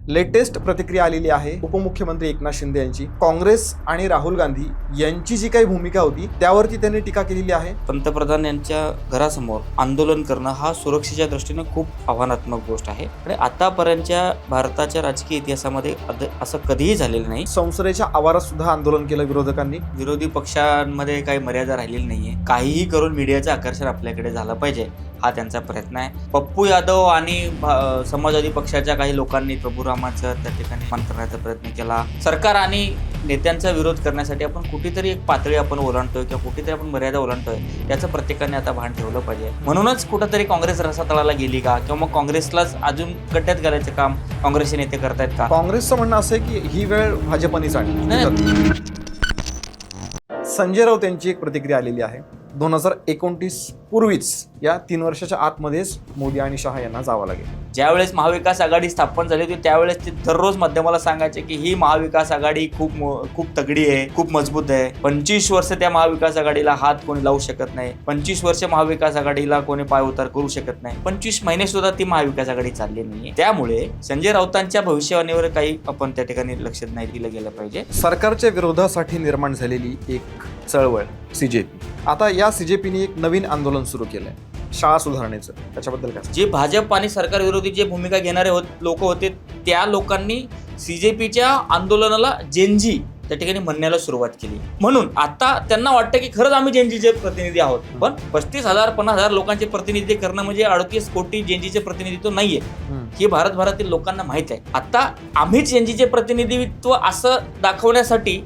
Latest प्रतिक्रिया आलेली आहे उपमुख्यमंत्री एकनाथ शिंदे यांची। काँग्रेस आणि राहुल गांधी यांची जी काही भूमिका होती त्यावरती त्यांनी टीका केलेली आहे। पंतप्रधान यांच्या घरासमोर आंदोलन करणं हा सुरक्षेच्या दृष्टीने खूप आव्हानात्मक गोष्ट आहे आणि आतापर्यंतच्या भारताच्या राजकीय इतिहासामध्ये असं कधीही झालेलं नाही। संसदेच्या आवारात सुद्धा आंदोलन केलं विरोधकांनी। विरोधी पक्षांमध्ये काही मर्यादा राहिलेली नाहीये। काहीही करून मीडियाचं आकर्षण आपल्याकडे झालं पाहिजे हा त्यांचा प्रयत्न आहे। पप्पू यादव आणि समाजवादी पक्षाच्या काही लोकांनी प्रभू रामाचं त्या ठिकाणी मान करण्याचा प्रयत्न केला। सरकार आणि नेत्यांचा विरोध करण्यासाठी आपण कुठेतरी एक पातळी आपण ओलांडतोय किंवा कुठेतरी आपण मर्यादा ओलांडतोय याचं प्रत्येकाने आता भान ठेवलं पाहिजे। म्हणूनच कुठेतरी काँग्रेस रसातळाला गेली का किंवा मग काँग्रेसलाच अजून गड्ड्यात घालायचं काम काँग्रेसचे नेते करतायत का? काँग्रेसचं म्हणणं असं आहे की ही वेळ भाजपनेच आणली। संजय राऊत यांची एक प्रतिक्रिया आलेली आहे। 2029 पूर्वीच या 3 वर्षाच्या आतमध्येच मोदी आणि शहा यांना जावं लागेल। ज्यावेळेस महाविकास आघाडी स्थापन झाली होती त्यावेळेस ते दररोज माध्यमाला सांगायचे की ही महाविकास आघाडी खूप तगडी आहे, खूप मजबूत आहे। 25 वर्ष त्या महाविकास आघाडीला हात कोणी लावू शकत नाही। 25 वर्ष महाविकास आघाडीला कोणी पाय उतार करू शकत नाही। 25 महिने सुद्धा ती महाविकास आघाडी चालली नाहीये। त्यामुळे संजय राऊतांच्या भविष्यवाणीवर काही आपण त्या ठिकाणी लक्ष नाही दिलं गेलं पाहिजे। सरकारच्या विरोधासाठी निर्माण झालेली एक चळवळ सीजेपी, आता या सीजेपीने एक नवीन आंदोलन सुरू केलंय शाळा सुधारणेचं। त्याच्याबद्दल काय? जे भाजप आणि सरकार विरोधी जे भूमिका घेणारे लोक होते त्या लोकांनी सीजेपीच्या आंदोलनाला जेनजी त्या ठिकाणी म्हणण्याला सुरुवात केली। म्हणून आता त्यांना वाटतं की खरंच आम्ही जेनजीचे प्रतिनिधी आहोत। पण 35,000 50,000 लोकांचे प्रतिनिधित्व करणं म्हणजे 38 कोटी जेनजीचे प्रतिनिधित्व नाहीये हे भारतभरातील लोकांना माहित आहे। आता आम्हीच जेनजीचे प्रतिनिधित्व असं दाखवण्यासाठी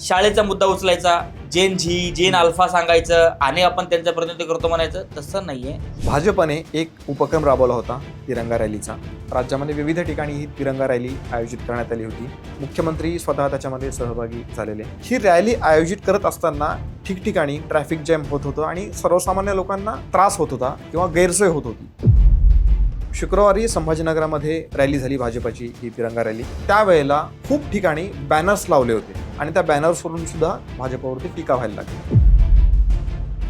शाळेचा मुद्दा उचलायचा, जेन अल्फा सांगायचं आणि आपण त्यांचं प्रतिनिधित्व करतो म्हणायचं, तसं नाहीये। भाजपने एक उपक्रम राबवला होता तिरंगा रॅलीचा। राज्यामध्ये विविध ठिकाणी ही तिरंगा रॅली आयोजित करण्यात आली होती। मुख्यमंत्री स्वतः त्याच्यामध्ये सहभागी झालेले। ही रॅली आयोजित करत असताना ठिकठिकाणी ट्रॅफिक जॅम होत होतं आणि सर्वसामान्य लोकांना त्रास होत होता किंवा गैरसोय होत होती। शुक्रवारी संभाजीनगरामध्ये रॅली झाली भाजपची ही तिरंगा रॅली। त्यावेळेला खूप ठिकाणी बॅनर्स लावले होते आणि त्या बॅनर्सवरून सुद्धा भाजपवरती टीका व्हायला लागली।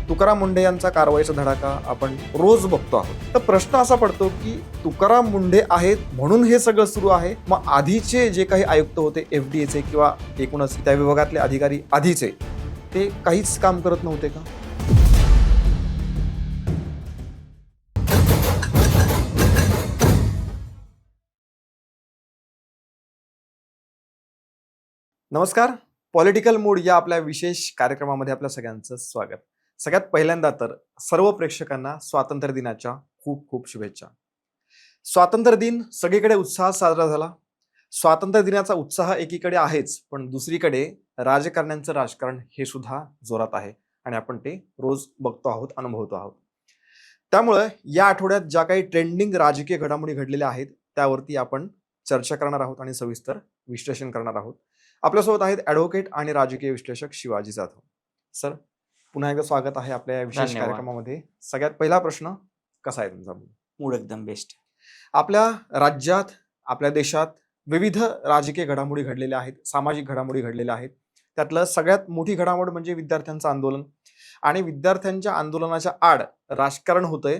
तुकाराम मुंढे यांचा कारवाईचा धडाका आपण रोज बघतो आहोत। तर प्रश्न असा पडतो की तुकाराम मुंढे आहेत म्हणून हे सगळं सुरू आहे, मग आधीचे जे काही आयुक्त होते FDAचे किंवा एकूणच त्या विभागातले अधिकारी आधीचे ते काहीच काम करत नव्हते का? नमस्कार, पॉलिटिकल मूड या आपल्या विशेष कार्यक्रमामध्ये आपल्या सगळ्यांचं स्वागत। सगळ्यात पहिल्यांदा तर सर्व प्रेक्षकांना स्वातंत्र्य दिनाच्या खूप खूप शुभेच्छा। स्वातंत्र्य दिन सगळीकडे उत्साहात साजरा झाला। स्वातंत्र्य दिनाचा उत्साह एकीकडे आहेच, पण दुसरीकडे राजकारण्यांचं राजकारण हे सुद्धा जोरात आहे आणि आपण ते रोज बघतो आहोत, अनुभवतो आहोत। त्यामुळे या आठवड्यात ज्या काही ट्रेंडिंग राजकीय घडामोडी घडलेल्या आहेत त्यावरती आपण चर्चा करणार आहोत आणि सविस्तर विश्लेषण करणार आहोत। आपल्यासोबत आहेत ॲडव्होकेट आणि राजकीय विश्लेषक शिवाजी जाधव। सर, पुन्हा एकदा स्वागत आहे आपल्या या विशेष कार्यक्रमामध्ये। सगळ्यात पहिला प्रश्न, कसा आहे तुमचा मूड? मूड एकदम बेस्ट। आपल्या राज्यात, आपल्या देशात विविध राजकीय घडामोडी घडलेल्या आहेत, सामाजिक घडामोडी घडलेल्या आहेत। त्यातलं सगळ्यात मोठी घडामोड म्हणजे विद्यार्थ्यांचं आंदोलन आणि विद्यार्थ्यांच्या आंदोलनाच्या आड राजकारण होतंय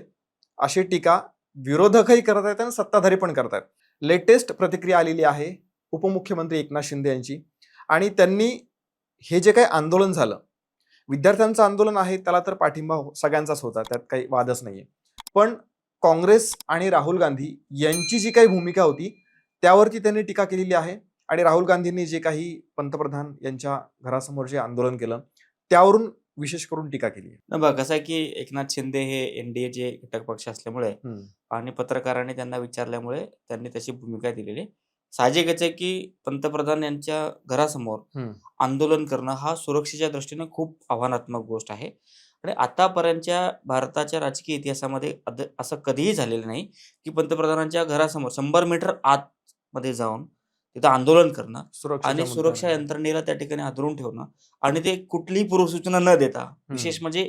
अशी टीका विरोधकही करत आहेत आणि सत्ताधारी पण करत आहेत। लेटेस्ट प्रतिक्रिया आलेली आहे उपमुख्यमंत्री एकनाथ शिंदे यांची आणि त्यांनी हे जे काही आंदोलन झालं, विद्यार्थ्यांचं आंदोलन आहे त्याला तर पाठिंबा सगळ्यांचाच होता, त्यात काही वादच नाहीये। पण काँग्रेस आणि राहुल गांधी यांची जी काही भूमिका होती त्यावरती त्यांनी टीका केलेली आहे आणि राहुल गांधींनी जे काही पंतप्रधान यांच्या घरासमोर जे आंदोलन केलं त्यावरून विशेष करून टीका केली आहे। बघा कसं आहे की एकनाथ शिंदे हे NDA चे घटक पक्ष असल्यामुळे आणि पत्रकारांनी त्यांना विचारल्यामुळे त्यांनी तशी भूमिका दिलेली। साहजिकच आहे की पंतप्रधान यांच्या घरासमोर आंदोलन करणं हा सुरक्षेच्या दृष्टीने खूप आव्हानात्मक गोष्ट आहे आणि आतापर्यंतच्या भारताच्या राजकीय इतिहासामध्ये असं कधीही झालेलं नाही की पंतप्रधानांच्या घरासमोर 100 मीटर आतमध्ये जाऊन तिथं आंदोलन करणं आणि सुरक्षा यंत्रणेला त्या ठिकाणी हादरून ठेवणं आणि ते कुठलीही पूर्वसूचना न देता, विशेष म्हणजे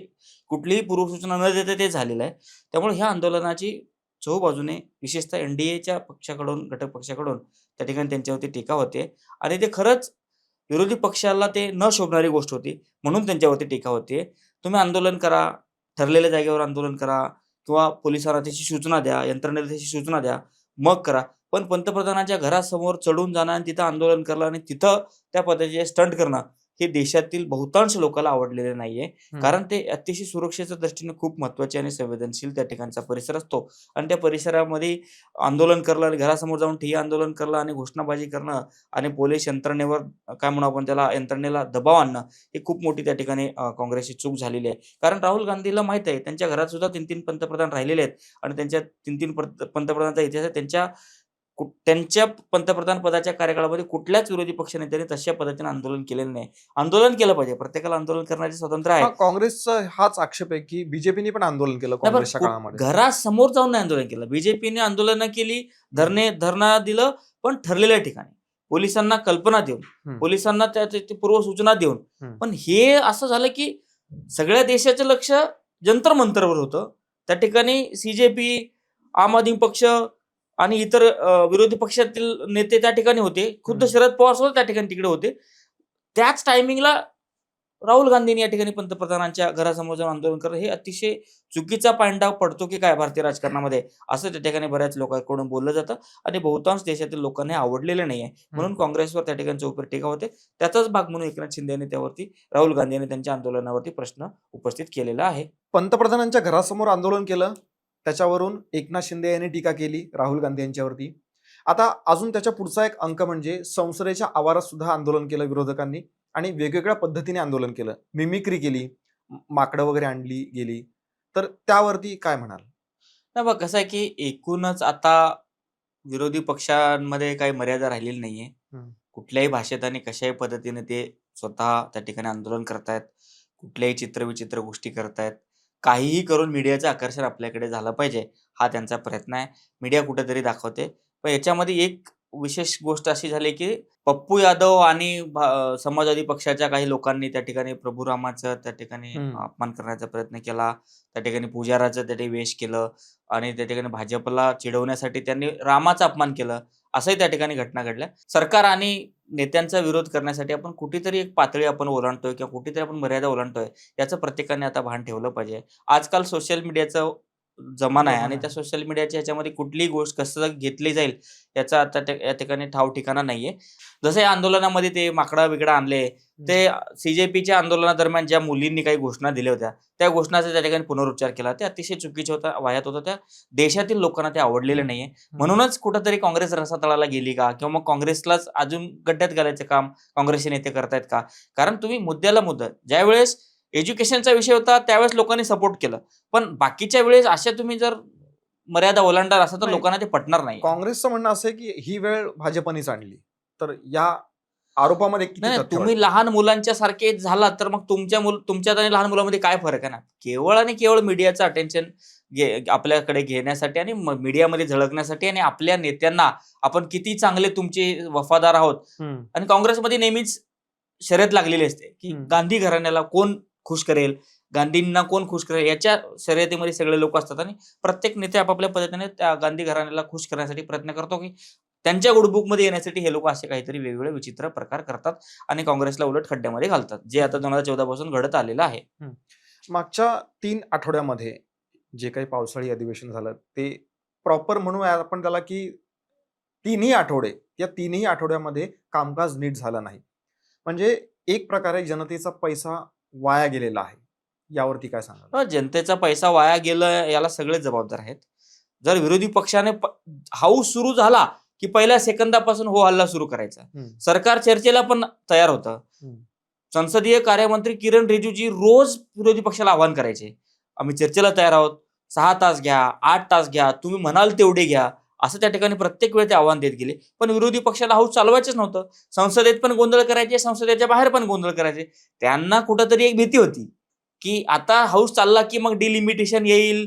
कुठलीही पूर्वसूचना न देता ते झालेलं आहे। त्यामुळे ह्या आंदोलनाची चहूबाजूने विशेषतः NDAच्या पक्षाकडून, घटक पक्षाकडून त्या ठिकाणी त्यांच्यावरती टीका होते आणि ते खरंच विरोधी पक्षाला ते न शोभणारी गोष्ट होती म्हणून त्यांच्यावरती टीका होते। तुम्ही आंदोलन करा, ठरलेल्या जागेवर आंदोलन करा किंवा पोलिसांना त्याची सूचना द्या, यंत्रणेला त्याची सूचना द्या, मग करा, पण पंतप्रधानांच्या घरासमोर चढून जाणं आणि तिथं आंदोलन करणं आणि तिथं त्या पद्धतीचे स्टंट करणं हे देशातील बहुतांश लोकांना आवडलेले नाहीये. कारण ते अतिशय सुरक्षेच्या दृष्टीने खूप महत्त्वाचे आणि संवेदनशील त्या ठिकाणचा परिसर असतो आणि त्या परिसरामध्ये आंदोलन करणं आणि घरासमोर जाऊन ठिय्या आंदोलन करणं आणि घोषणाबाजी करणं आणि पोलीस यंत्रणेवर काय म्हणू आपण त्याला यंत्रणेला दबाव आणणं ही खूप मोठी त्या ठिकाणी काँग्रेसची चूक झालेली आहे. कारण राहुल गांधीला माहीत आहे त्यांच्या घरात सुद्धा 3-3 पंतप्रधान राहिलेले आहेत आणि त्यांच्या 3-3 पंतप्रधानांचा इतिहास आहे. त्यांच्या पंतप्रधान पदाच्या कार्यकाळामध्ये कुठल्याच विरोधी पक्षनेत्याने तशा पद्धतीने आंदोलन केलेलं नाही. आंदोलन केलं पाहिजे. प्रत्येकाला आंदोलन करण्याचे स्वातंत्र्य आहे. काँग्रेसचा हाच आक्षेप आहे की बीजेपीने पण आंदोलन केलं नाही, पण काँग्रेसच्या काळामध्ये. घरासमोर जाऊन नाही आंदोलन केलं. बीजेपीने आंदोलनं केली, धरणा दिलं, पण ठरलेल्या ठिकाणी. पोलिसांना कल्पना देऊन, पोलिसांना त्या पूर्वसूचना देऊन. पण हे असं झालं की सगळ्या देशाचं लक्ष जंतर मंतरवर होतं. त्या ठिकाणी सीजेपी, आम आदमी पक्ष आणि इतर विरोधी पक्षातील नेते त्या ठिकाणी होते. खुद्द शरद पवार सुद्धा त्या ठिकाणी तिकडे होते. त्याच टायमिंगला राहुल गांधींनी या ठिकाणी पंतप्रधानांच्या घरासमोर जाऊन आंदोलन करणं हे अतिशय चुकीचा पायंडा पडतो की काय भारतीय राजकारणामध्ये, असं त्या ठिकाणी बऱ्याच लोकांकडून बोललं जातं आणि बहुतांश देशातील लोकांना हे आवडलेलं नाहीये. म्हणून काँग्रेसवर त्या ठिकाणी चौफेर टीका होते. त्याचाच भाग म्हणून एकनाथ शिंदे यांनी त्यावरती, राहुल गांधी यांनी त्यांच्या आंदोलनावरती प्रश्न उपस्थित केलेला आहे. पंतप्रधानांच्या घरासमोर आंदोलन केलं, त्याच्यावरून एकनाथ शिंदे यांनी टीका केली राहुल गांधी यांच्यावरती. आता अजून त्याच्या पुढचा एक अंक म्हणजे संसदेच्या आवारात सुद्धा आंदोलन केलं विरोधकांनी आणि वेगवेगळ्या पद्धतीने आंदोलन केलं, मिमिक्री केली, माकडं वगैरे आणली गेली. तर त्यावरती काय म्हणाल? नाही बघ, कसं आहे की एकूणच आता विरोधी पक्षांमध्ये काही मर्यादा राहिलेली नाहीये. कुठल्याही भाषेत आणि कशाही पद्धतीने ते स्वतः त्या ठिकाणी आंदोलन करतायत. कुठल्याही चित्रविचित्र गोष्टी करतायत. काहीही करून मीडियाचं आकर्षण आपल्याकडे झालं पाहिजे, हा त्यांचा प्रयत्न आहे. मीडिया कुठेतरी दाखवते. पण याच्यामध्ये एक विशेष गोष्ट अशी झाली की पप्पू यादव आणि समाजवादी पक्षाच्या काही लोकांनी त्या ठिकाणी प्रभू रामाचं त्या ठिकाणी अपमान करण्याचा प्रयत्न केला. त्या ठिकाणी पुजाराचं त्या ठिकाणी वेश केलं आणि त्या ठिकाणी भाजपला चिडवण्यासाठी त्यांनी रामाचा अपमान केलं. असंही त्या ठिकाणी घटना घडल्या. सरकार आणि नेत्यांचा विरोध करण्यासाठी आपण कुठेतरी एक पातळी आपण ओलांडतोय किंवा कुठेतरी आपण मर्यादा ओलांडतोय, याचं प्रत्येकाने आता भान ठेवलं पाहिजे. आजकाल सोशल मीडियाचा जमाना आहे आणि त्या सोशल मीडियाच्या ह्याच्यामध्ये कुठलीही गोष्ट कसं घेतली जाईल याचा आता या ठिकाणी ठाव ठिकाणा नाहीये. जसं या आंदोलनामध्ये ते माकडा-बिकडा आणले, ते सीजेपीच्या आंदोलनादरम्यान ज्या मुलींनी काही घोषणा दिल्या होत्या, त्या घोषणाचा त्या ठिकाणी पुनरुच्चार केला. ते अतिशय चुकीचं होतं, वाह्यात होतं. त्या देशातील लोकांना ते आवडलेलं नाहीये. म्हणूनच कुठेतरी काँग्रेस रसातळाला गेली का? किंवा मग काँग्रेसलाच अजून गड्ड्यात घालायचं काम काँग्रेसचे नेते करतायत का? कारण तुम्ही मुद्द्याला मुद्दा, ज्यावेळेस एज्युकेशनचा विषय होता त्यावेळेस लोकांनी सपोर्ट केलं. पण बाकीच्या वेळेस अशा तुम्ही जर मर्यादा ओलांडणार असाल तर नाही. लोकांना ते पटणार नाही. काँग्रेसचं म्हणणं असं आहे की ही वेळ भाजपनेच आणली. तर या आरोपामध्ये किती नाही, तथ्य तुम्ही वाटतं? लहान मुलांच्या सारखे झालात तर मग तुमच्यात आणि लहान मुलांमध्ये काय फरक आहे ना? केवळ आणि केवळ मीडियाचं अटेन्शन आपल्याकडे घेण्यासाठी आणि मीडियामध्ये झळकण्यासाठी आणि आपल्या नेत्यांना आपण किती चांगले तुमचे वफादार आहोत. आणि काँग्रेसमध्ये नेहमीच शर्यत लागलेली असते की गांधी घराण्याला कोण खुश करेल, गांधींना कोण खुश करेल, याच्या शर्यतीमध्ये सगळे लोक असतात आणि प्रत्येक नेते आपापल्या पद्धतीने त्या गांधी घराण्याला खुश करण्यासाठी प्रयत्न करतो की त्यांच्या गुडबुकमध्ये येण्यासाठी हे लोक असे काहीतरी वेगवेगळे विचित्र प्रकार करतात आणि काँग्रेसला उलट खड्ड्यामध्ये घालतात, जे आता 2014 पासून घडत आलेलं आहे. मागच्या 3 आठवड्यामध्ये जे काही पावसाळी अधिवेशन झालं ते प्रॉपर म्हणू आपण त्याला की 3ही आठवडे, या 3ही आठवड्यामध्ये कामकाज नीट झालं नाही. म्हणजे एक प्रकारे जनतेचा पैसा वाया गेलेला आहे. यावरती काय सांगाल? जनतेचा पैसा वाया गेला याला सगळे जबाबदार आहेत. जर विरोधी पक्षाने हाऊस सुरू झाला की पहिल्या सेकंदापासून हो हल्ला सुरू करायचा. सरकार चर्चेला पण तयार होतं. संसदीय कार्यमंत्री किरण रिजिजूजी रोज विरोधी पक्षाला आवाहन करायचे, आम्ही चर्चेला तयार आहोत, 6 तास घ्या, 8 तास घ्या, तुम्ही म्हणाल तेवढे घ्या, असं त्या ठिकाणी प्रत्येक वेळी ते आव्हान देत गेले. पण विरोधी पक्षाला हाऊस चालवायचंच नव्हतं. संसदेत पण गोंधळ करायचे, संसदेच्या बाहेर पण गोंधळ करायचे. त्यांना कुठंतरी एक भीती होती की आता हाऊस चालला की मग डिलिमिटेशन येईल,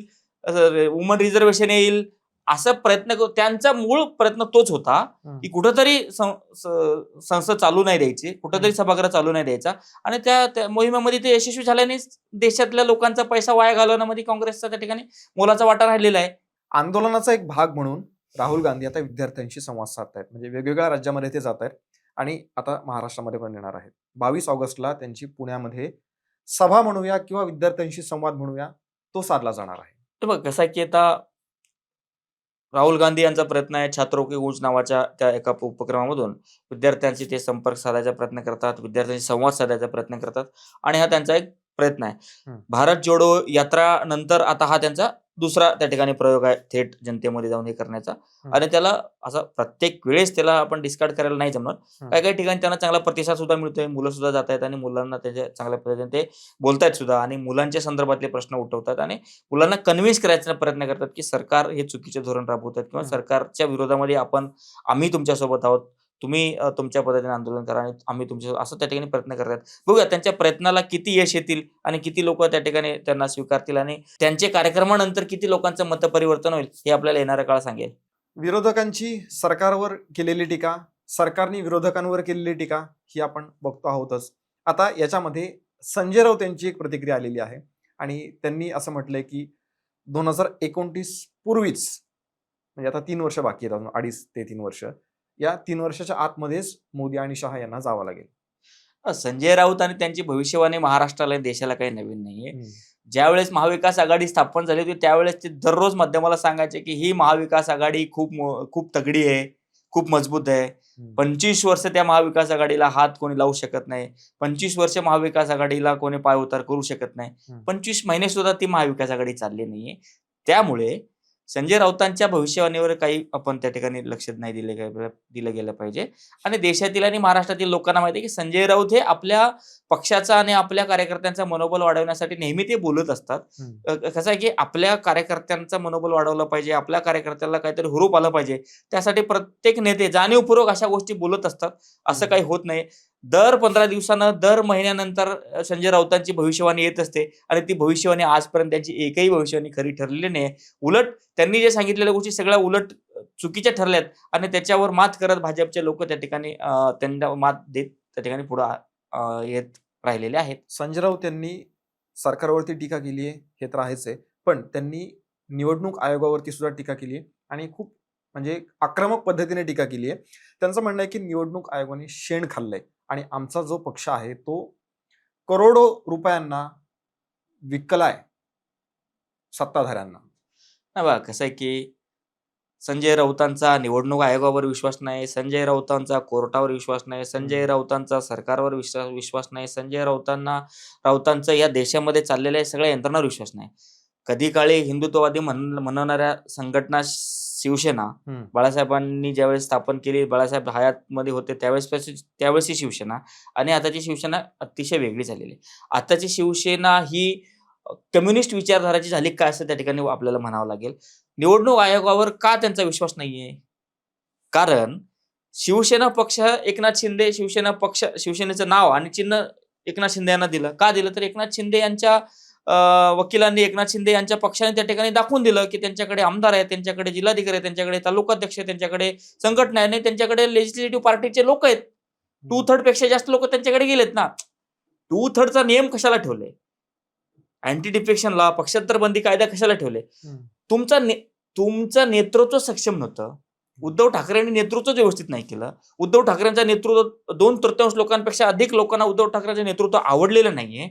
वुमन रिझर्वेशन येईल, असा प्रयत्न त्यांचा मूळ प्रयत्न तोच होता की कुठंतरी संसद चालू नाही द्यायची, कुठंतरी सभागृह चालू नाही द्यायचा. आणि त्या मोहिमेमध्ये ते यशस्वी झाल्याने देशातल्या लोकांचा पैसा वाया घालवण्यामध्ये काँग्रेसचा त्या ठिकाणी मोलाचा वाटा राहिलेला आहे. आंदोलनाचा एक भाग म्हणून राहुल गांधी आता विद्यार्थ्यांशी संवाद साधतायत. म्हणजे वेगवेगळ्या राज्यामध्ये ते जात आहेत आणि आता महाराष्ट्रामध्ये पण येणार आहेत. 22 ऑगस्टला त्यांची पुण्यामध्ये सभा म्हणूया किंवा विद्यार्थ्यांशी संवाद म्हणूया, तो साधला जाणार आहे. तर बघ कसं आहे की आता राहुल गांधी यांचा प्रयत्न आहे छात्रों की गूंज नावाच्या त्या एका उपक्रमामधून विद्यार्थ्यांशी ते संपर्क साधायचा प्रयत्न करतात, विद्यार्थ्यांशी संवाद साधायचा प्रयत्न करतात आणि हा त्यांचा एक प्रयत्न आहे. भारत जोडो यात्रा नंतर आता हा त्यांचा दुसरा त्या ठिकाणी प्रयोग आहे थेट जनतेमध्ये जाऊन हे करण्याचा. आणि त्याला असं प्रत्येक वेळेस त्याला आपण डिस्कार्ड करायला नाही जमणार. काही काही ठिकाणी त्यांना चांगला प्रतिसाद सुद्धा मिळतोय, मुलं सुद्धा जात आहेत आणि मुलांना त्याच्या चांगल्या पद्धतीने ते बोलतायत सुद्धा आणि मुलांच्या संदर्भातले प्रश्न उठवतात आणि मुलांना कन्व्हिन्स करायचा प्रयत्न करतात की सरकार हे चुकीचे धोरण राबवतात किंवा सरकारच्या विरोधामध्ये आम्ही तुमच्यासोबत आहोत, तुम्ही तुमच्या पद्धतीने आंदोलन करा आणि आम्ही तुमच्या असं त्या ठिकाणी प्रयत्न करतात. बघूया त्यांच्या प्रयत्नाला किती यश येतील आणि किती लोक त्या ठिकाणी त्यांना स्वीकारतील आणि त्यांच्या कार्यक्रमानंतर किती लोकांचं मतपरिवर्तन होईल हे आपल्याला येणाऱ्या काळ सांगेल. विरोधकांची सरकारवर केलेली टीका, सरकारने विरोधकांवर केलेली टीका ही आपण बघतो आहोतच. आता याच्यामध्ये संजय राऊत यांची एक प्रतिक्रिया आलेली आहे आणि त्यांनी असं म्हटलंय की 2029 पूर्वीच, म्हणजे आता 3 वर्ष बाकी आहेत, 2.5 ते 3 वर्ष, या 3 वर्षाच्या आतमध्येच मोदी आणि शहा यांना जावं लागेल. संजय राऊत आणि त्यांची भविष्यवाणी महाराष्ट्राला आणि देशाला काही नवीन नाहीये. ज्यावेळेस महाविकास आघाडी स्थापन झाली होती त्यावेळेस ते दररोज माध्यमाला सांगायचे की ही महाविकास आघाडी खूप तगडी आहे, खूप मजबूत आहे. 25 वर्ष त्या महाविकास आघाडीला हात कोणी लावू शकत नाही. 25 वर्ष महाविकास आघाडीला कोणी पायउतार करू शकत नाही. 25 महिने सुद्धा ती महाविकास आघाडी चालली नाहीये. त्यामुळे संजय राऊतांच्या भविष्यवाणीवर काही आपण त्या ठिकाणी लक्ष नाही दिलं गेलं पाहिजे. आणि देशातील आणि महाराष्ट्रातील लोकांना माहिती आहे की संजय राऊत हे आपल्या पक्षाचा आणि आपल्या कार्यकर्त्यांचा मनोबल वाढवण्यासाठी नेहमी ते बोलत असतात. कसं आहे की आपल्या कार्यकर्त्यांचं मनोबल वाढवलं पाहिजे, आपल्या कार्यकर्त्याला काहीतरी हुरूप आलं पाहिजे, त्यासाठी प्रत्येक नेते जाणीवपूर्वक अशा गोष्टी बोलत असतात. असं काही होत नाही. दर 15 दिवसानं दर महिन्यानंतर संजय राऊतांची भविष्यवाणी येत असते आणि ती भविष्यवाणी आजपर्यंत त्यांची एकही भविष्यवाणी खरी ठरलेली नाही. उलट त्यांनी जे सांगितलेल्या गोष्टी सगळ्या उलट चुकीच्या ठरल्यात आणि त्याच्यावर मात करत भाजपचे लोक त्या ठिकाणी त्यांना मात देत त्या ठिकाणी पुढे येत राहिलेले आहेत. संजय राऊत यांनी सरकारवरती टीका केली आहे हे तर आहेच आहे, पण त्यांनी निवडणूक आयोगावरती सुद्धा टीका केली आहे आणि खूप म्हणजे आक्रमक पद्धतीने टीका केली आहे. त्यांचं म्हणणं आहे की निवडणूक आयोगाने शेण खाल्लंय आणि आमचा जो पक्ष आहे तो करोडो रुपयांना विकलाय सत्ताधाऱ्यांना. बघा कसं आहे की संजय राऊतांचा निवडणूक आयोगावर विश्वास नाही, संजय राऊतांचा कोर्टावर विश्वास नाही, संजय राऊतांचा सरकारवर विश्वास नाही, संजय राऊतांचा या देशामध्ये चाललेल्या सगळ्या यंत्रणांवर विश्वास नाही. कधी काळी हिंदुत्ववादी म्हणणाऱ्या संघटना शिवसेना बाळासाहेबांनी ज्यावेळेस स्थापन केली, बाळासाहेब हयातमध्ये होते त्यावेळेसची शिवसेना आणि आताची शिवसेना अतिशय वेगळी झालेली. आताची शिवसेना ही कम्युनिस्ट विचारधाराची झाली का असं त्या ठिकाणी आपल्याला म्हणावं लागेल. निवडणूक आयोगावर का त्यांचा विश्वास नाहीये? कारण शिवसेना पक्ष एकनाथ शिंदे शिवसेनेचं नाव आणि चिन्ह एकनाथ शिंदे यांना दिलं. का दिलं? तर एकनाथ शिंदे यांच्या वकिलांनी, एकनाथ शिंदे यांच्या पक्षाने त्या ठिकाणी दाखवून दिलं की त्यांच्याकडे आमदार आहे, त्यांच्याकडे जिल्हाधिकारी आहे, त्यांच्याकडे तालुकाध्यक्ष आहे, त्यांच्याकडे संघटना आहे, त्यांच्याकडे लेजिस्लेटिव्ह पार्टीचे लोक आहेत. 2/3 पेक्षा जास्त लोक त्यांच्याकडे गेलेत ना. 2/3चा नियम कशाला ठेवले? अँटी डिफेक्शन लॉ, पक्षांतर बंदी कायदा कशाला ठेवले? तुमचं नेतृत्व सक्षम नव्हतं. उद्धव ठाकरेंनी नेतृत्व व्यवस्थित नाही केलं. उद्धव ठाकरेंचं नेतृत्व 2/3 लोकांपेक्षा अधिक लोकांना उद्धव ठाकरेंचं नेतृत्व आवडलेलं नाहीये.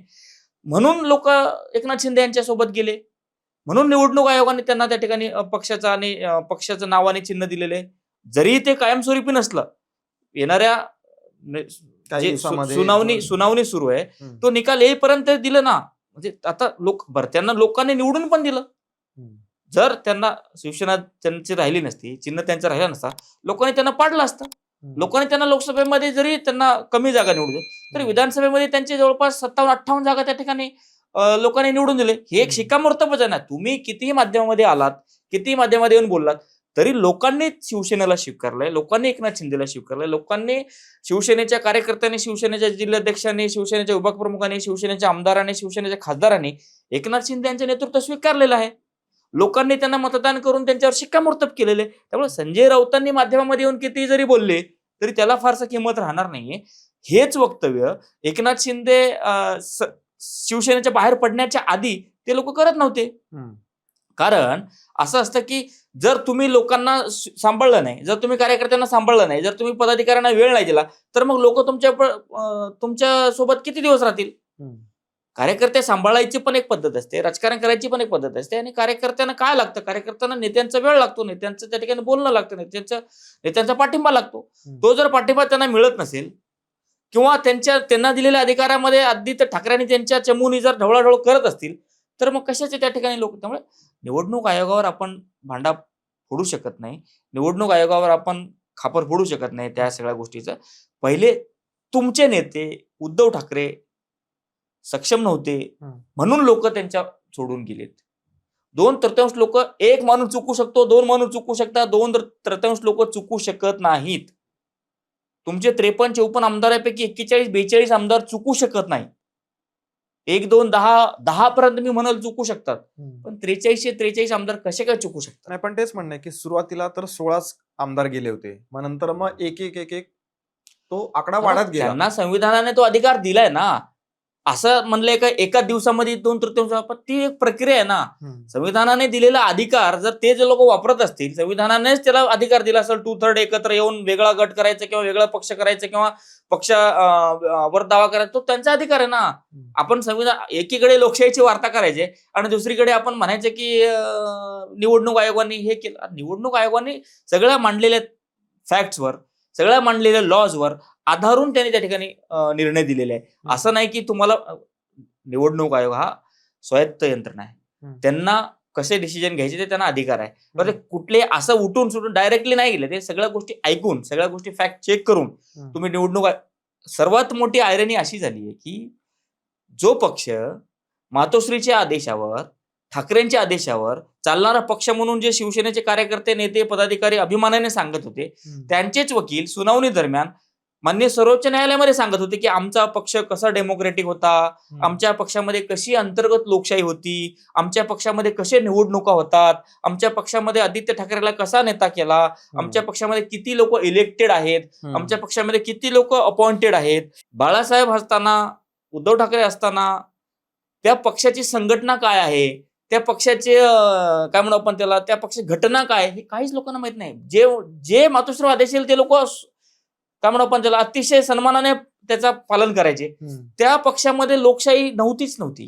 म्हणून लोक एकनाथ शिंदे यांच्या सोबत गेले. म्हणून निवडणूक आयोगाने त्यांना त्या ठिकाणी पक्षाचं नाव आणि चिन्ह दिलेले. जरी ते कायमस्वरूपी नसलं, येणाऱ्या सुनावणी सुरू आहे, तो निकाल येईपर्यंत दिलं ना. म्हणजे आता त्यांना लोकांनी निवडून पण दिलं. जर त्यांना शिवसेना त्यांची राहिली नसती, चिन्ह त्यांचा राहिला नसता, लोकांनी त्यांना पाडलं असतं. लोकांनी त्यांना लोकसभेमध्ये जरी त्यांना कमी जागा निवडले तरी विधानसभेमध्ये त्यांचे जवळपास 57-58 जागा त्या ठिकाणी लोकांनी निवडून दिले. हे एक शिक्कामोर्तबच आहे ना. तुम्ही कितीही माध्यमामध्ये आलात, कितीही माध्यमामध्ये येऊन बोललात, तरी लोकांनी शिवसेनेला स्वीकारलंय, लोकांनी एकनाथ शिंदेला स्वीकारलंय, लोकांनी शिवसेनेच्या कार्यकर्त्यांनी, शिवसेनेच्या जिल्हाध्यक्षांनी, शिवसेनेच्या विभाग प्रमुखांनी, शिवसेनेच्या आमदारांनी, शिवसेनेच्या खासदारांनी एकनाथ शिंदे यांचे नेतृत्व स्वीकारलेलं आहे. लोकांनी त्यांना मतदान करून त्यांच्यावर शिक्कामोर्तब केलेले. त्यामुळे संजय राऊतांनी माध्यमामध्ये येऊन किती जरी बोलले तरी त्याला फारसा किंमत राहणार नाहीये. हेच वक्तव्य एकनाथ शिंदे शिवसेनेच्या बाहेर पडण्याच्या आधी ते लोक करत नव्हते. कारण असं असतं की जर तुम्ही लोकांना सांभाळलं नाही, जर तुम्ही कार्यकर्त्यांना सांभाळलं नाही, जर तुम्ही पदाधिकाऱ्यांना वेळ नाही दिला, तर मग लोक तुमच्या सोबत किती दिवस राहतील? कार्यकर्ते सांभाळायची पण एक पद्धत असते, राजकारण करायची पण एक पद्धत असते. आणि कार्यकर्त्यांना काय लागतं, कार्यकर्त्यांना नेत्यांचा वेळ लागतो, नेत्यांचं त्या ठिकाणी बोलणं लागतं, नेत्यांचा पाठिंबा लागतो. तो जर पाठिंबा त्यांना मिळत नसेल किंवा त्यांना दिलेल्या अधिकारामध्ये आदित्य ठाकरेंनी त्यांच्या चमूनी जर ढवळाढवळ करत असतील, तर मग कशाचे त्या ठिकाणी लोक. त्यामुळे निवडणूक आयोगावर आपण भांडा फोडू शकत नाही, निवडणूक आयोगावर आपण खापर फोडू शकत नाही त्या सगळ्या गोष्टीचं. पहिले तुमचे नेते उद्धव ठाकरे सक्षम नव्हते म्हणून लोक त्यांच्या सोडून गेलेत. 2/3 लोक, एक माणूस चुकू शकतो, 2 माणूस चुकू शकतात, 2/3 लोक चुकू शकत नाहीत. तुमचे 53-54 आमदारांपैकी 41-42 आमदार चुकू शकत नाही. 1, 2, 10 पर्यंत मी म्हणाल चुकू शकतात, पण 43 आमदार कसे काय चुकू शकतात? नाही, पण तेच म्हणणं आहे की सुरुवातीला तर 16च आमदार गेले होते, मग नंतर मग एक तो आकडा वाढत गेला. त्यांना संविधानाने तो अधिकार दिलाय ना. असं म्हणलंय का एका दिवसामध्ये 2/3, पण ती एक प्रक्रिया आहे ना. संविधानाने दिलेला अधिकार जर ते जे लोक वापरत असतील, संविधानानेच त्याला अधिकार दिला असेल 2/3 एकत्र येऊन वेगळा गट करायचा किंवा वेगळा पक्ष करायचा किंवा पक्ष वर दावा करायचा, तो त्यांचा अधिकार आहे ना. आपण संविधान एकीकडे लोकशाहीची वार्ता करायचे आणि दुसरीकडे आपण म्हणायचे की निवडणूक आयोगाने हे केलं. निवडणूक आयोगाने सगळ्या मांडलेल्या फॅक्ट्सवर, सगळ्या मांडलेल्या लॉजवर आधारून त्यांनी त्या ठिकाणी निर्णय दिलेले आहे. असं नाही की तुम्हाला निवडणूक आयोग हा स्वायत्त यंत्रणा आहे, त्यांना कसे डिसिजन घ्यायचे ते त्यांना अधिकार आहे. बरं, कुठले असं उठून सुटून डायरेक्टली नाही गेले, ते सगळ्या गोष्टी ऐकून, सगळ्या गोष्टी फॅक्ट चेक करून तुम्ही निवडणूक. सर्वात मोठी आयरनी अशी झाली आहे की जो पक्ष मातोश्रीच्या आदेशावर, ठाकरेंच्या आदेशावर चालणारा पक्ष म्हणून जे शिवसेनेचे कार्यकर्ते, नेते, पदाधिकारी अभिमानाने सांगत होते, त्यांचेच वकील सुनावणी दरम्यान माननीय सर्वोच्च न्यायालयामध्ये सांगत होते की आमचा पक्ष कसा डेमोक्रेटिक होता, आमच्या पक्षामध्ये कशी अंतर्गत लोकशाही होती, आमच्या पक्षामध्ये कसे निवडणुका होतात, आमच्या पक्षामध्ये आदित्य ठाकरेला कसा नेता केला, आमच्या पक्षामध्ये किती लोक इलेक्टेड आहेत, आमच्या पक्षामध्ये किती लोक अपॉइंटेड आहेत. बाळासाहेब असताना, उद्धव ठाकरे असताना त्या पक्षाची संघटना काय आहे, त्या पक्षाचे काय म्हणू आपण त्याला, त्या पक्षाची घटना काय, हे काहीच लोकांना माहित नाही. जे मातोश्री आदेश येईल ते लोक काय म्हणू आपण त्याला अतिशय सन्मानाने त्याचा पालन करायचे. त्या पक्षामध्ये लोकशाही नव्हती.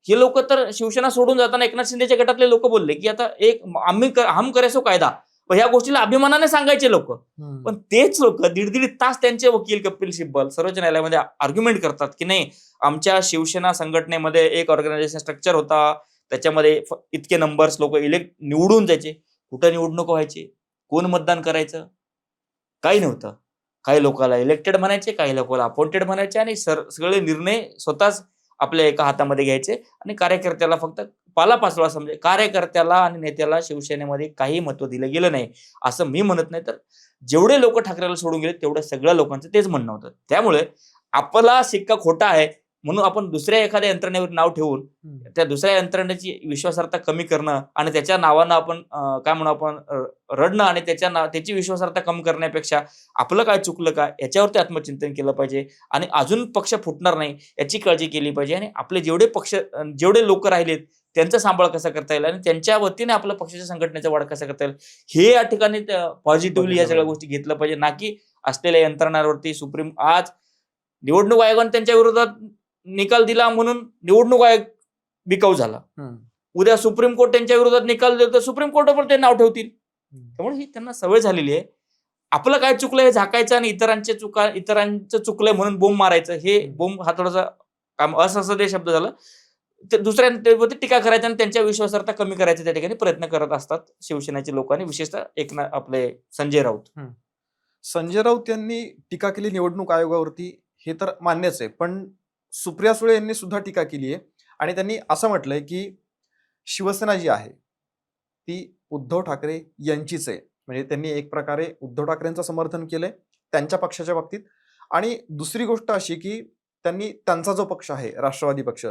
हे लोक तर शिवसेना सोडून जाताना एकनाथ शिंदेच्या गटातले लोक बोलले की आता हम करेसो कायदा, ह्या गोष्टीला अभिमानाने सांगायचे लोक. पण तेच लोक 1.5 तास त्यांचे वकील कपिल सिब्बल सर्वोच्च न्यायालयामध्ये आर्ग्युमेंट करतात की नाही, आमच्या शिवसेना संघटनेमध्ये एक ऑर्गनायझेशन स्ट्रक्चर होता, त्याच्यामध्ये इतके नंबर्स लोक निवडून जायचे. कुठं निवडणूक व्हायचे, कोण मतदान करायचं, काही नव्हतं. काही लोकांना इलेक्टेड म्हणायचे, काही लोकांना अपॉइंटेड म्हणायचे आणि सगळे निर्णय स्वतःच आपल्या एका हातामध्ये घ्यायचे आणि कार्यकर्त्याला फक्त पालापाचोळा समजे. कार्यकर्त्याला आणि नेत्याला शिवसेनेमध्ये काही महत्व दिलं गेलं नाही असं मी म्हणत नाही, तर जेवढे लोक ठाकरेला सोडून गेले तेवढ्या सगळ्या लोकांचं तेच म्हणणं होतं. त्यामुळे आपला सिक्का खोटा आहे म्हणून आपण दुसऱ्या एखाद्या यंत्रणेवर नाव ठेवून त्या दुसऱ्या यंत्रणेची विश्वासार्हता कमी करणं आणि त्याच्या नावानं आपण काय म्हणू आपण रडणं आणि त्याची विश्वासार्हता कमी करण्यापेक्षा आपलं काय चुकलं का याच्यावरती आत्मचिंतन केलं पाहिजे आणि अजून पक्ष फुटणार नाही याची काळजी केली पाहिजे. आणि आपले जेवढे लोक राहिलेत त्यांचा सांभाळ कसा करता येईल आणि त्यांच्या वतीने आपल्या पक्षाच्या संघटनेचा वाढ कसा करता येईल हे या ठिकाणी पॉझिटिव्हली या सगळ्या गोष्टी घेतल्या पाहिजे, ना की असलेल्या यंत्रणांवरती आज निवडणूक आयोगाने त्यांच्या विरोधात निकाल दिला म्हणून निवडणूक आयोग बिकाऊ झाला. उद्या सुप्रीम कोर्ट त्यांच्या विरोधात निकाल देतं, सुप्रीम कोर्टावर ते नाव ठेवतील. त्यामुळे ही त्यांना सवय झालेली आहे. आपलं काय चुकलं हे झाकायचं आणि इतरांचं चुकलंय म्हणून बोंब मारायचं. हे बोंब हा थोडासा असंसदीय शब्द झाला. ते दुसऱ्यांवरती टीका करायचा आणि त्यांच्या विश्वासार्हता कमी करायचा त्या ठिकाणी प्रयत्न करत असतात शिवसेनेचे लोकांनी, विशेषतः आपले संजय राऊत यांनी टीका केली निवडणूक आयोगावरती, हे तर मान्यच आहे. पण सुप्रिया सुळे यांनी सुद्धा टीका केली आहे आणि त्यांनी असं म्हटलंय की शिवसेना जी आहे ती उद्धव ठाकरे यांचीच आहे. म्हणजे त्यांनी एक प्रकारे उद्धव ठाकरेंचं समर्थन केलंय त्यांच्या पक्षाच्या बाबतीत. आणि दुसरी गोष्ट अशी की त्यांनी त्यांचा जो पक्ष आहे राष्ट्रवादी पक्ष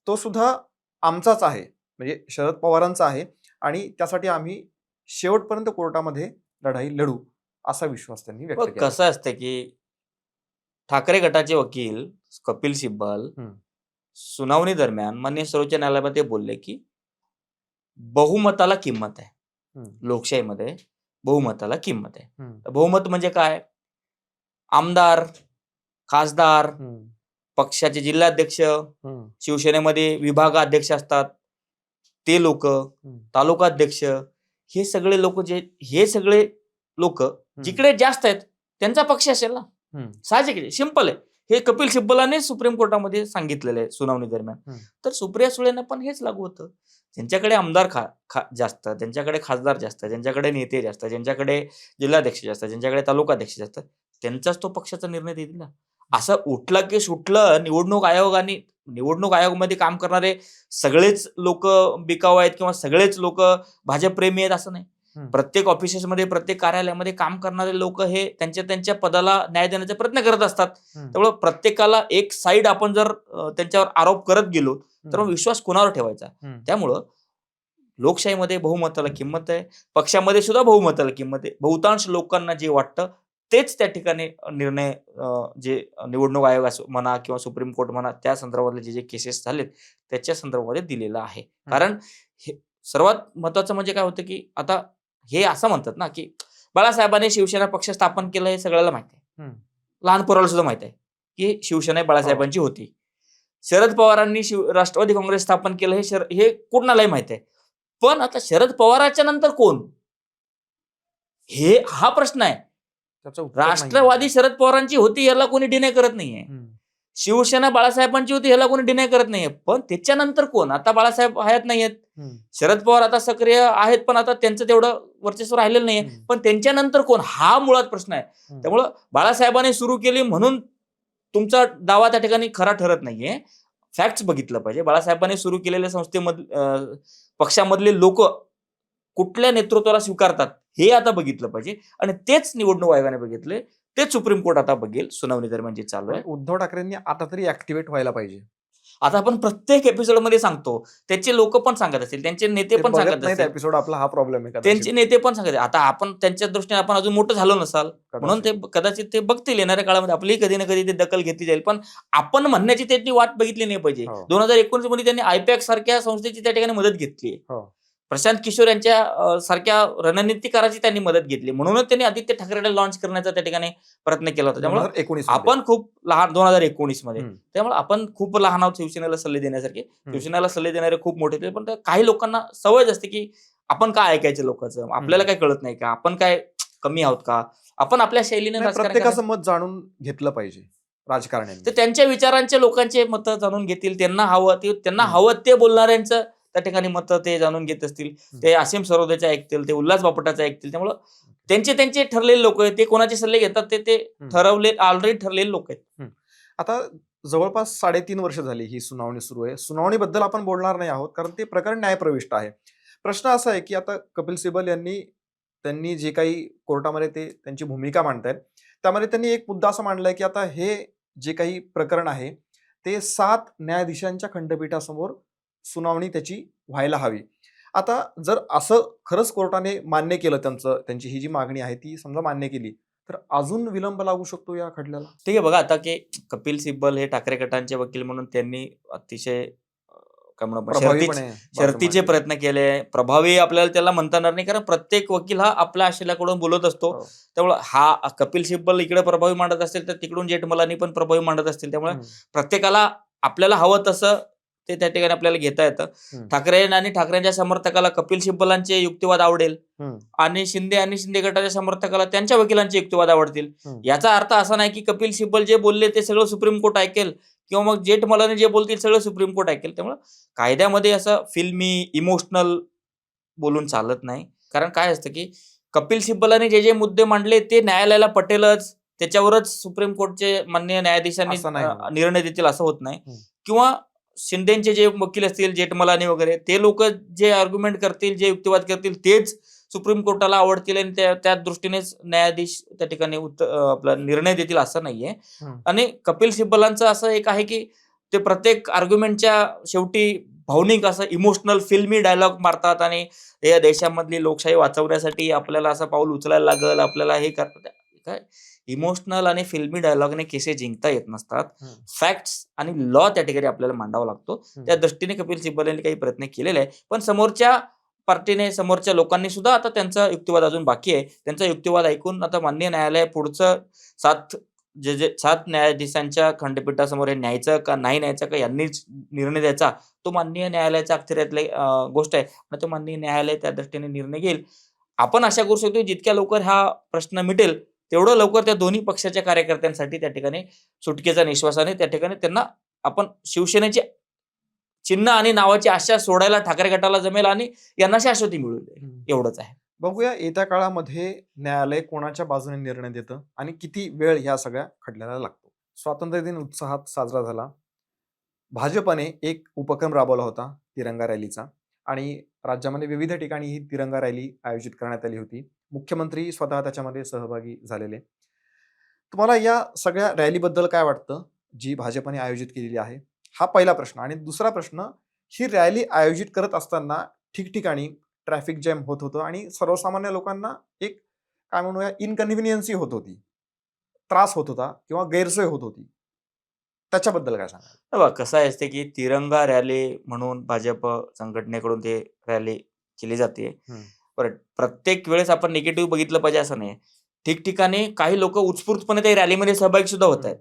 तो सुद्धा आमचाच आहे, म्हणजे शरद पवारांचा आहे आणि त्यासाठी आम्ही शेवटपर्यंत कोर्टामध्ये लढाई लढू असा विश्वास त्यांनी व्यक्त केला. कसं असतं की ठाकरे गटाचे वकील कपिल सिब्बल सुनावणी दरम्यान माननीय सर्वोच्च न्यायालयामध्ये बोलले की बहुमताला किंमत आहे, लोकशाहीमध्ये बहुमताला किंमत आहे. बहुमत म्हणजे काय? आमदार, खासदार, पक्षाचे जिल्हाध्यक्ष, शिवसेनेमध्ये विभागाध्यक्ष असतात ते लोक, तालुकाध्यक्ष, हे सगळे लोक जिकडे जास्त आहेत त्यांचा पक्ष असेल ना. साहजिक आहे, सिंपल आहे. हे कपिल सिब्बलाने सुप्रीम कोर्टामध्ये सांगितलेलं आहे सुनावणी दरम्यान. तर सुप्रिया सुळेंना पण हेच लागू होतं. ज्यांच्याकडे आमदार जास्त, ज्यांच्याकडे खासदार जास्त, ज्यांच्याकडे नेते जास्त, ज्यांच्याकडे जिल्हाध्यक्ष जास्त, ज्यांच्याकडे तालुकाध्यक्ष जास्त, त्यांचाच तो पक्षाचा निर्णय देतील ना. असं उठलं की सुटलं निवडणूक आयोगामध्ये काम करणारे सगळेच लोक बिकाऊ आहेत किंवा सगळेच लोक भाजपप्रेमी आहेत असं नाही. प्रत्येक ऑफिसेसमध्ये, प्रत्येक कार्यालयामध्ये काम करणारे लोक हे त्यांच्या पदाला न्याय देण्याचा प्रयत्न करत असतात. त्यामुळे प्रत्येकाला एक साईड आपण जर त्यांच्यावर आरोप करत गेलो तर विश्वास कोणावर ठेवायचा. त्यामुळं लोकशाहीमध्ये बहुमताला किंमत आहे, पक्षामध्ये सुद्धा बहुमताला किंमत आहे. बहुतांश लोकांना जे वाटतं तेच त्या ठिकाणी निर्णय जे निवडणूक आयोग म्हणा किंवा सुप्रीम कोर्ट म्हणा त्या संदर्भातले जे केसेस झालेत त्याच्या संदर्भामध्ये दिलेलं आहे. कारण हे सर्वात महत्वाचं म्हणजे काय होतं की आता हे असं म्हणतात ना की बाळासाहेबांनी शिवसेना पक्ष स्थापन केलं हे सगळ्याला माहिती आहे, लहान पोराला सुद्धा माहिती आहे की शिवसेना बाळासाहेबांची होती. शरद पवारांनी राष्ट्रवादी काँग्रेस स्थापन केलं हे कुणालाही माहिती आहे. पण आता शरद पवारांच्या नंतर कोण, हा प्रश्न आहे. राष्ट्रवादी शरद पवारांची होती याला कोणी डिनाय करत नाहीये, शिवसेना बाळासाहेबांची होती ह्याला कोणी डिनाय करत नाहीये. पण त्याच्यानंतर कोण, आता बाळासाहेब हयात नाहीयेत, शरद पवार आता सक्रिय आहेत पण आता त्यांचं तेवढं वर्चस्व राहिलेलं नाहीये. पण त्यांच्यानंतर कोण, हा मुळात प्रश्न आहे. त्यामुळं बाळासाहेबांनी सुरू केली म्हणून तुमचा दावा त्या ठिकाणी खरा ठरत नाहीये. फॅक्ट्स बघितलं पाहिजे. बाळासाहेबांनी सुरू केलेल्या संस्थेमध्ये पक्षामधले लोक कुठल्या नेतृत्वाला स्वीकारतात हे आता बघितलं पाहिजे. आणि तेच निवडणूक आयोगाने बघितले, तेच सुप्रीम कोर्ट आता बघेल सुनावणी दरम्यान जे चालू आहे. उद्धव ठाकरेंनी आता तरी ऍक्टिव्हेट व्हायला पाहिजे. आता आपण प्रत्येक एपिसोड मध्ये सांगतो, त्याचे लोक पण सांगत असतील, त्यांचे नेते पण सांगत असतील. एपिसोड आपला हा प्रॉब्लेम आहे, त्यांचे नेते पण सांगत. आता आपण त्यांच्या दृष्टीने आपण अजून मोठं झालो नसाल म्हणून ते कदाचित ते बघतील येणाऱ्या काळामध्ये, आपली कधी ना कधी ते दखल घेतली जाईल. पण आपण म्हणण्याची त्यांनी वाट बघितली नाही पाहिजे. 2019 मध्ये त्यांनी आयपॅक सारख्या संस्थेची त्या ठिकाणी मदत घेतली. प्रशांत किशोर यांच्या सारख्या रणनीतिकाराची त्यांनी मदत घेतली. म्हणूनच त्यांनी आदित्य ठाकरेला लॉन्च करण्याचा त्या ठिकाणी प्रयत्न केला होता. त्यामुळे आपण खूप लहान 2019 मध्ये, त्यामुळे आपण खूप लहान आहोत शिवसेनेला सल्ले देण्यासारखे. शिवसेनेला सल्ले देणारे खूप मोठे, पण काही लोकांना सवय असते की आपण काय ऐकायचं लोकांचं, आपल्याला काय कळत नाही का, आपण काय कमी आहोत का, आपण आपल्या शैलीने प्रत्येकाचं मत जाणून घेतलं पाहिजे राजकारण्यांनी. तर त्यांच्या विचारांचे लोकांचे मत जाणून घेतील, त्यांना हवं ते बोलणाऱ्यांचं त्या ठिकाणी मत ते जाणून घेत असतील. ते असीम सरोदेचं ऐकतील, ते उल्हास बापटाचं ऐकतील. त्यामुळं त्यांचे ठरलेले लोक आहेत, ते कोणाचे सल्ले घेतात ते ठरवले, ऑलरेडी ठरलेले लोक आहेत. आता जवळपास 3.5 वर्ष झाली ही सुनावणी सुरू आहे. सुनावणीबद्दल आपण बोलणार नाही आहोत कारण ते प्रकरण न्यायप्रविष्ट आहे. प्रश्न असा आहे की आता कपिल सिब्बल त्यांनी जे काही कोर्टामध्ये ते त्यांची भूमिका मांडतायत त्यामध्ये त्यांनी एक मुद्दा असा मांडलाय की आता हे जे काही प्रकरण आहे ते 7 न्यायाधीशांच्या खंडपीठासमोर सुनावणी त्याची व्हायला हवी. आता जर असं खरंच कोर्टाने मान्य केलं, त्यांची ही जी मागणी आहे ती समजा मान्य केली, तर अजून विलंब लागू शकतो या खटल्याला. ठीक आहे, बघा आता की कपिल सिब्बल हे ठाकरे गटांचे वकील म्हणून त्यांनी अतिशय शर्तीचे प्रयत्न केले. प्रभावी आपल्याला त्याला म्हणता येणार नाही, कारण प्रत्येक वकील हा आपल्या आशेलाकडून बोलत असतो. त्यामुळे हा कपिल सिब्बल इकडे प्रभावी मांडत असतील तर तिकडून जेठमलानी पण प्रभावी मांडत असतील. त्यामुळे प्रत्येकाला आपल्याला हवं तसं ते त्या ठिकाणी आपल्याला घेता येतं. ठाकरे आणि ठाकरेंच्या समर्थकाला कपिल सिब्बलांचे युक्तिवाद आवडेल आणि शिंदे गटाच्या समर्थकाला त्यांच्या वकिलांचे युक्तिवाद आवडतील. याचा अर्थ असा नाही की कपिल सिब्बल जे बोलले ते सगळं सुप्रीम कोर्ट ऐकेल किंवा मग जेठमलानी जे बोलतील सगळं सुप्रीम कोर्ट ऐकेल. त्यामुळे कायद्यामध्ये असं फिल्मी इमोशनल बोलून चालत नाही. कारण काय असतं की कपिल सिब्बलांनी जे मुद्दे मांडले ते न्यायालयाला पटेलच, त्याच्यावरच सुप्रीम कोर्टचे माननीय न्यायाधीशांनी निर्णय देतील असं होत नाही. किंवा शिंदेचे जे वकील असतील जेठमलानी वगैरे ते लोक जे आर्ग्युमेंट करतील, जे युक्तिवाद करतील तेच सुप्रीम कोर्टाला आवडतील आणि त्या दृष्टीनेच न्यायाधीश त्या ठिकाणी आपला निर्णय देतील असं नाहीये. आणि कपिल सिब्बलांचं असं एक आहे की ते प्रत्येक आर्ग्युमेंटच्या शेवटी भावनिक असं इमोशनल फिल्मी डायलॉग मारतात आणि या देशामधली लोकशाही वाचवण्यासाठी आपल्याला असं पाऊल उचलायला लागल, आपल्याला हे करतात. काय इमोशनल आणि फिल्मी डायलॉगने केसेस जिंकता येत नसतात. फॅक्ट्स आणि लॉ त्या ठिकाणी आपल्याला मांडावा लागतो. त्या दृष्टीने कपिल सिब्बल यांनी काही प्रयत्न केलेले आहे. पण समोरच्या पार्टीने, समोरच्या लोकांनी सुद्धा आता त्यांचा युक्तिवाद अजून बाकी आहे. त्यांचा युक्तिवाद ऐकून आता माननीय न्यायालय पुढचं 7 जे 7 न्यायाधीशांच्या खंडपीठासमोर हे न्यायचं का नाही न्यायचं का यांनीच निर्णय द्यायचा, तो माननीय न्यायालयाच्या अखत्यारीतली गोष्ट आहे आणि तो माननीय न्यायालय त्या दृष्टीने निर्णय घेईल. आपण आशा करू शकतो जितक्या लवकर हा प्रश्न मिटेल, तेवढं लवकर त्या दोन्ही पक्षाच्या कार्यकर्त्यांसाठी त्या ठिकाणी सुटकेचा निश्वासाने त्या ठिकाणी त्यांना आपण शिवसेनेचे चिन्ह आणि नावाची आशा सोडायला ठाकरे गटाला जमेल आणि यांना शाश्वती मिळू दे, एवढंच आहे. बघूया येत्या काळामध्ये न्यायालय कोणाच्या बाजूने निर्णय देतं आणि किती वेळ ह्या सगळ्या खटल्याला लागतो. स्वातंत्र्य दिन उत्साहात साजरा झाला. भाजपने एक उपक्रम राबवला होता तिरंगा रॅलीचा आणि राज्यामध्ये विविध ठिकाणी ही तिरंगा रॅली आयोजित करण्यात आली होती. मुख्यमंत्री स्वतः त्याच्यामध्ये सहभागी झालेले. तुम्हाला या सगळ्या रॅलीबद्दल काय वाटतं, जी भाजपने आयोजित केलेली आहे? हा पहिला प्रश्न. आणि दुसरा प्रश्न, ही रॅली आयोजित करत असताना ठिकठिकाणी ट्रॅफिक जॅम होत होतं आणि सर्वसामान्य लोकांना एक काय म्हणूया इनकन्व्हिनियन्सी होत होती, त्रास होत होता किंवा गैरसोय होत होती. त्याच्याबद्दल काय सांगाल? हे बघा कसं आहे असते की तिरंगा रॅली म्हणून भाजप संघटनेकडून ते रॅली केली जाते. बरं, प्रत्येक वेळेस आपण निगेटिव्ह बघितलं पाहिजे असं नाही. ठिकठिकाणी काही लोक उत्स्फूर्तपणे त्या रॅलीमध्ये सहभागी सुद्धा होत आहेत.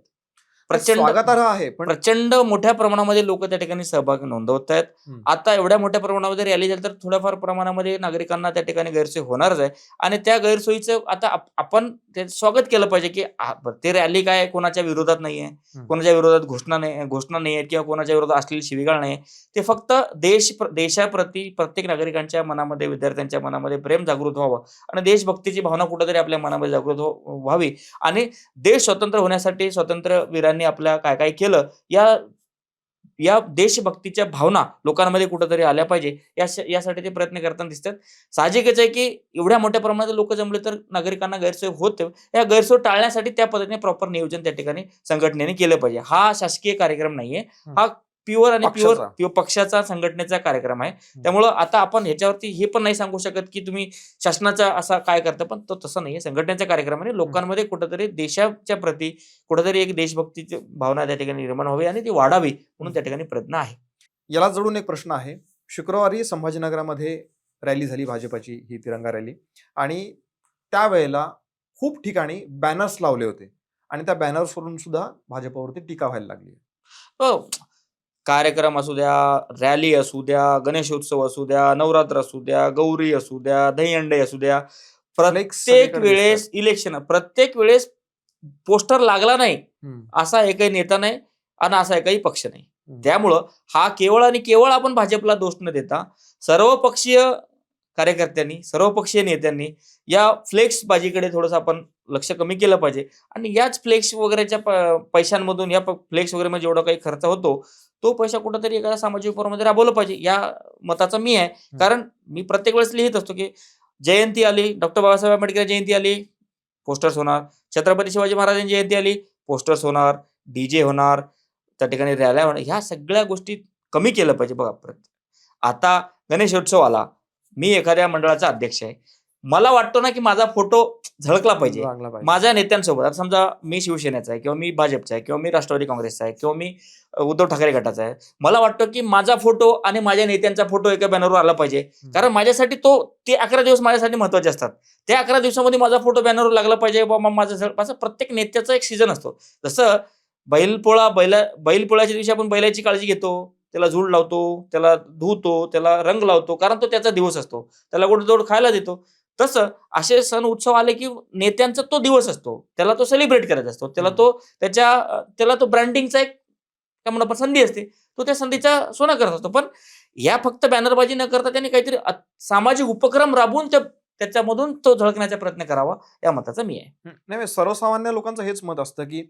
प्रचंड स्वागतार्ह आहे, पण प्रचंड मोठ्या प्रमाणामध्ये लोक त्या ठिकाणी सहभाग नोंदवत आहेत. आता एवढ्या मोठ्या प्रमाणामध्ये रॅली झाली तर थोड्याफार प्रमाणामध्ये नागरिकांना त्या ठिकाणी गैरसोय होणारच आहे आणि त्या गैरसोयीचं आता आपण ते स्वागत केलं पाहिजे की ते रॅली काय कोणाच्या विरोधात नाहीये, कोणाच्या विरोधात घोषणा नाही आहेत किंवा कोणाच्या विरोधात असलेली शिवीगाळ नाही. ते फक्त देशाप्रती प्रत्येक नागरिकांच्या मनामध्ये, विद्यार्थ्यांच्या मनामध्ये प्रेम जागृत व्हावं आणि देशभक्तीची भावना कुठेतरी आपल्या मनामध्ये जागृत व्हावी आणि देश स्वतंत्र होण्यासाठी स्वातंत्र्यवीरांनी आपल्या काय काय केलं या देशभक्तीच्या भावना लोकांमध्ये कुठेतरी आल्या पाहिजे यासाठी ते प्रयत्न करताना दिसतात. साहजिकच आहे की एवढ्या मोठ्या प्रमाणात लोक जमले तर नागरिकांना गैरसोय होते. या गैरसोय टाळण्यासाठी त्या पद्धतीने प्रॉपर नियोजन त्या ठिकाणी संघटनेने केलं पाहिजे. हा शासकीय कार्यक्रम नाहीये, हा प्युअर पक्षाचा संघटनेचा कार्यक्रम आहे. त्यामुळं आता आपण ह्याच्यावरती हे पण नाही सांगू शकत की तुम्ही शासनाचा असा काय करता, पण तो तसं नाहीये. संघटनेचा कार्यक्रम आहे. लोकांमध्ये कुठेतरी देशाच्या प्रती कुठेतरी एक देशभक्तीची भावना त्या ठिकाणी निर्माण व्हावी आणि ती वाढावी म्हणून त्या ठिकाणी प्रयत्न आहे. याला जोडून एक प्रश्न आहे. शुक्रवारी संभाजीनगरामध्ये रॅली झाली भाजपाची, ही तिरंगा रॅली, आणि त्यावेळेला खूप ठिकाणी बॅनर्स लावले होते आणि त्या बॅनर्सवरून सुद्धा भाजपवरती टीका व्हायला लागली. हो, कार्यक्रम असू द्या, रॅली असू द्या, गणेशोत्सव असू द्या, नवरात्र असू द्या, गौरी असू द्या, दहीहंडी असू द्या, प्रत्येक वेळेस इलेक्शन, प्रत्येक वेळेस पोस्टर लागला नाही असा एकही नेता नाही आणि असा एकही पक्ष नाही. त्यामुळं हा केवळ आणि केवळ आपण भाजपला दोष न देता सर्वपक्षीय कार्यकर्त्यांनी, सर्वपक्षीय नेत्यांनी या फ्लेक्स बाजीकडे थोडंसं आपण लक्ष कमी केलं पाहिजे आणि याच फ्लेक्स वगैरेच्या पैशांमधून, या फ्लेक्स वगैरे मध्ये जेवढा काही खर्च होतो तो पैसा कुठेतरी एखाद्या सामाजिक उपक्रमामध्ये राबवलं पाहिजे, या मताचा मी आहे. कारण मी प्रत्येक वेळेस लिहित असतो की जयंती आली, डॉक्टर बाबासाहेब आंबेडकर जयंती आली, पोस्टर्स होणार. छत्रपती शिवाजी महाराजांची जयंती आली, पोस्टर्स होणार, डीजे होणार, त्या ठिकाणी रॅल्या होणार. ह्या सगळ्या गोष्टी कमी केलं पाहिजे. बघा, आता गणेशोत्सव आला, मी एखाद्या मंडळाचा अध्यक्ष आहे, मला वाटतो ना की माझा फोटो झळकला पाहिजे माझ्या नेत्यांसोबत. आता समजा मी शिवसेनेचा आहे किंवा मी भाजपचा आहे किंवा मी राष्ट्रवादी काँग्रेसचा आहे किंवा मी उद्धव ठाकरे गटाचा आहे, मला वाटतं की माझा फोटो आणि माझ्या नेत्यांचा फोटो एका बॅनरवर आला पाहिजे. कारण माझ्यासाठी ते 11 दिवस माझ्यासाठी महत्वाचे असतात. त्या 11 दिवसामध्ये माझा फोटो बॅनरवर लागला पाहिजे. बाबा माझं प्रत्येक नेत्याचा एक सीझन असतो. जसं बैलपोळ्याच्या दिवशी आपण बैलाची काळजी घेतो, त्याला झूड लावतो, त्याला धुतो, त्याला रंग लावतो, कारण तो त्याचा दिवस असतो, त्याला गोडधोड खायला देतो. तसं असे सण उत्सव आले की नेत्यांचा तो दिवस असतो, त्याला तो सेलिब्रेट करायचा असतो, त्याला तो ब्रँडिंगचा एक काय म्हणून आपण संधी असते, तो त्या संधीचा सोना करत असतो. पण या फक्त बॅनरबाजी न करता त्यांनी काहीतरी सामाजिक उपक्रम राबवून त्याच्यामधून तो झळकण्याचा प्रयत्न करावा, या मताचा मी आहे. नाही, सर्वसामान्य लोकांचं हेच मत असतं की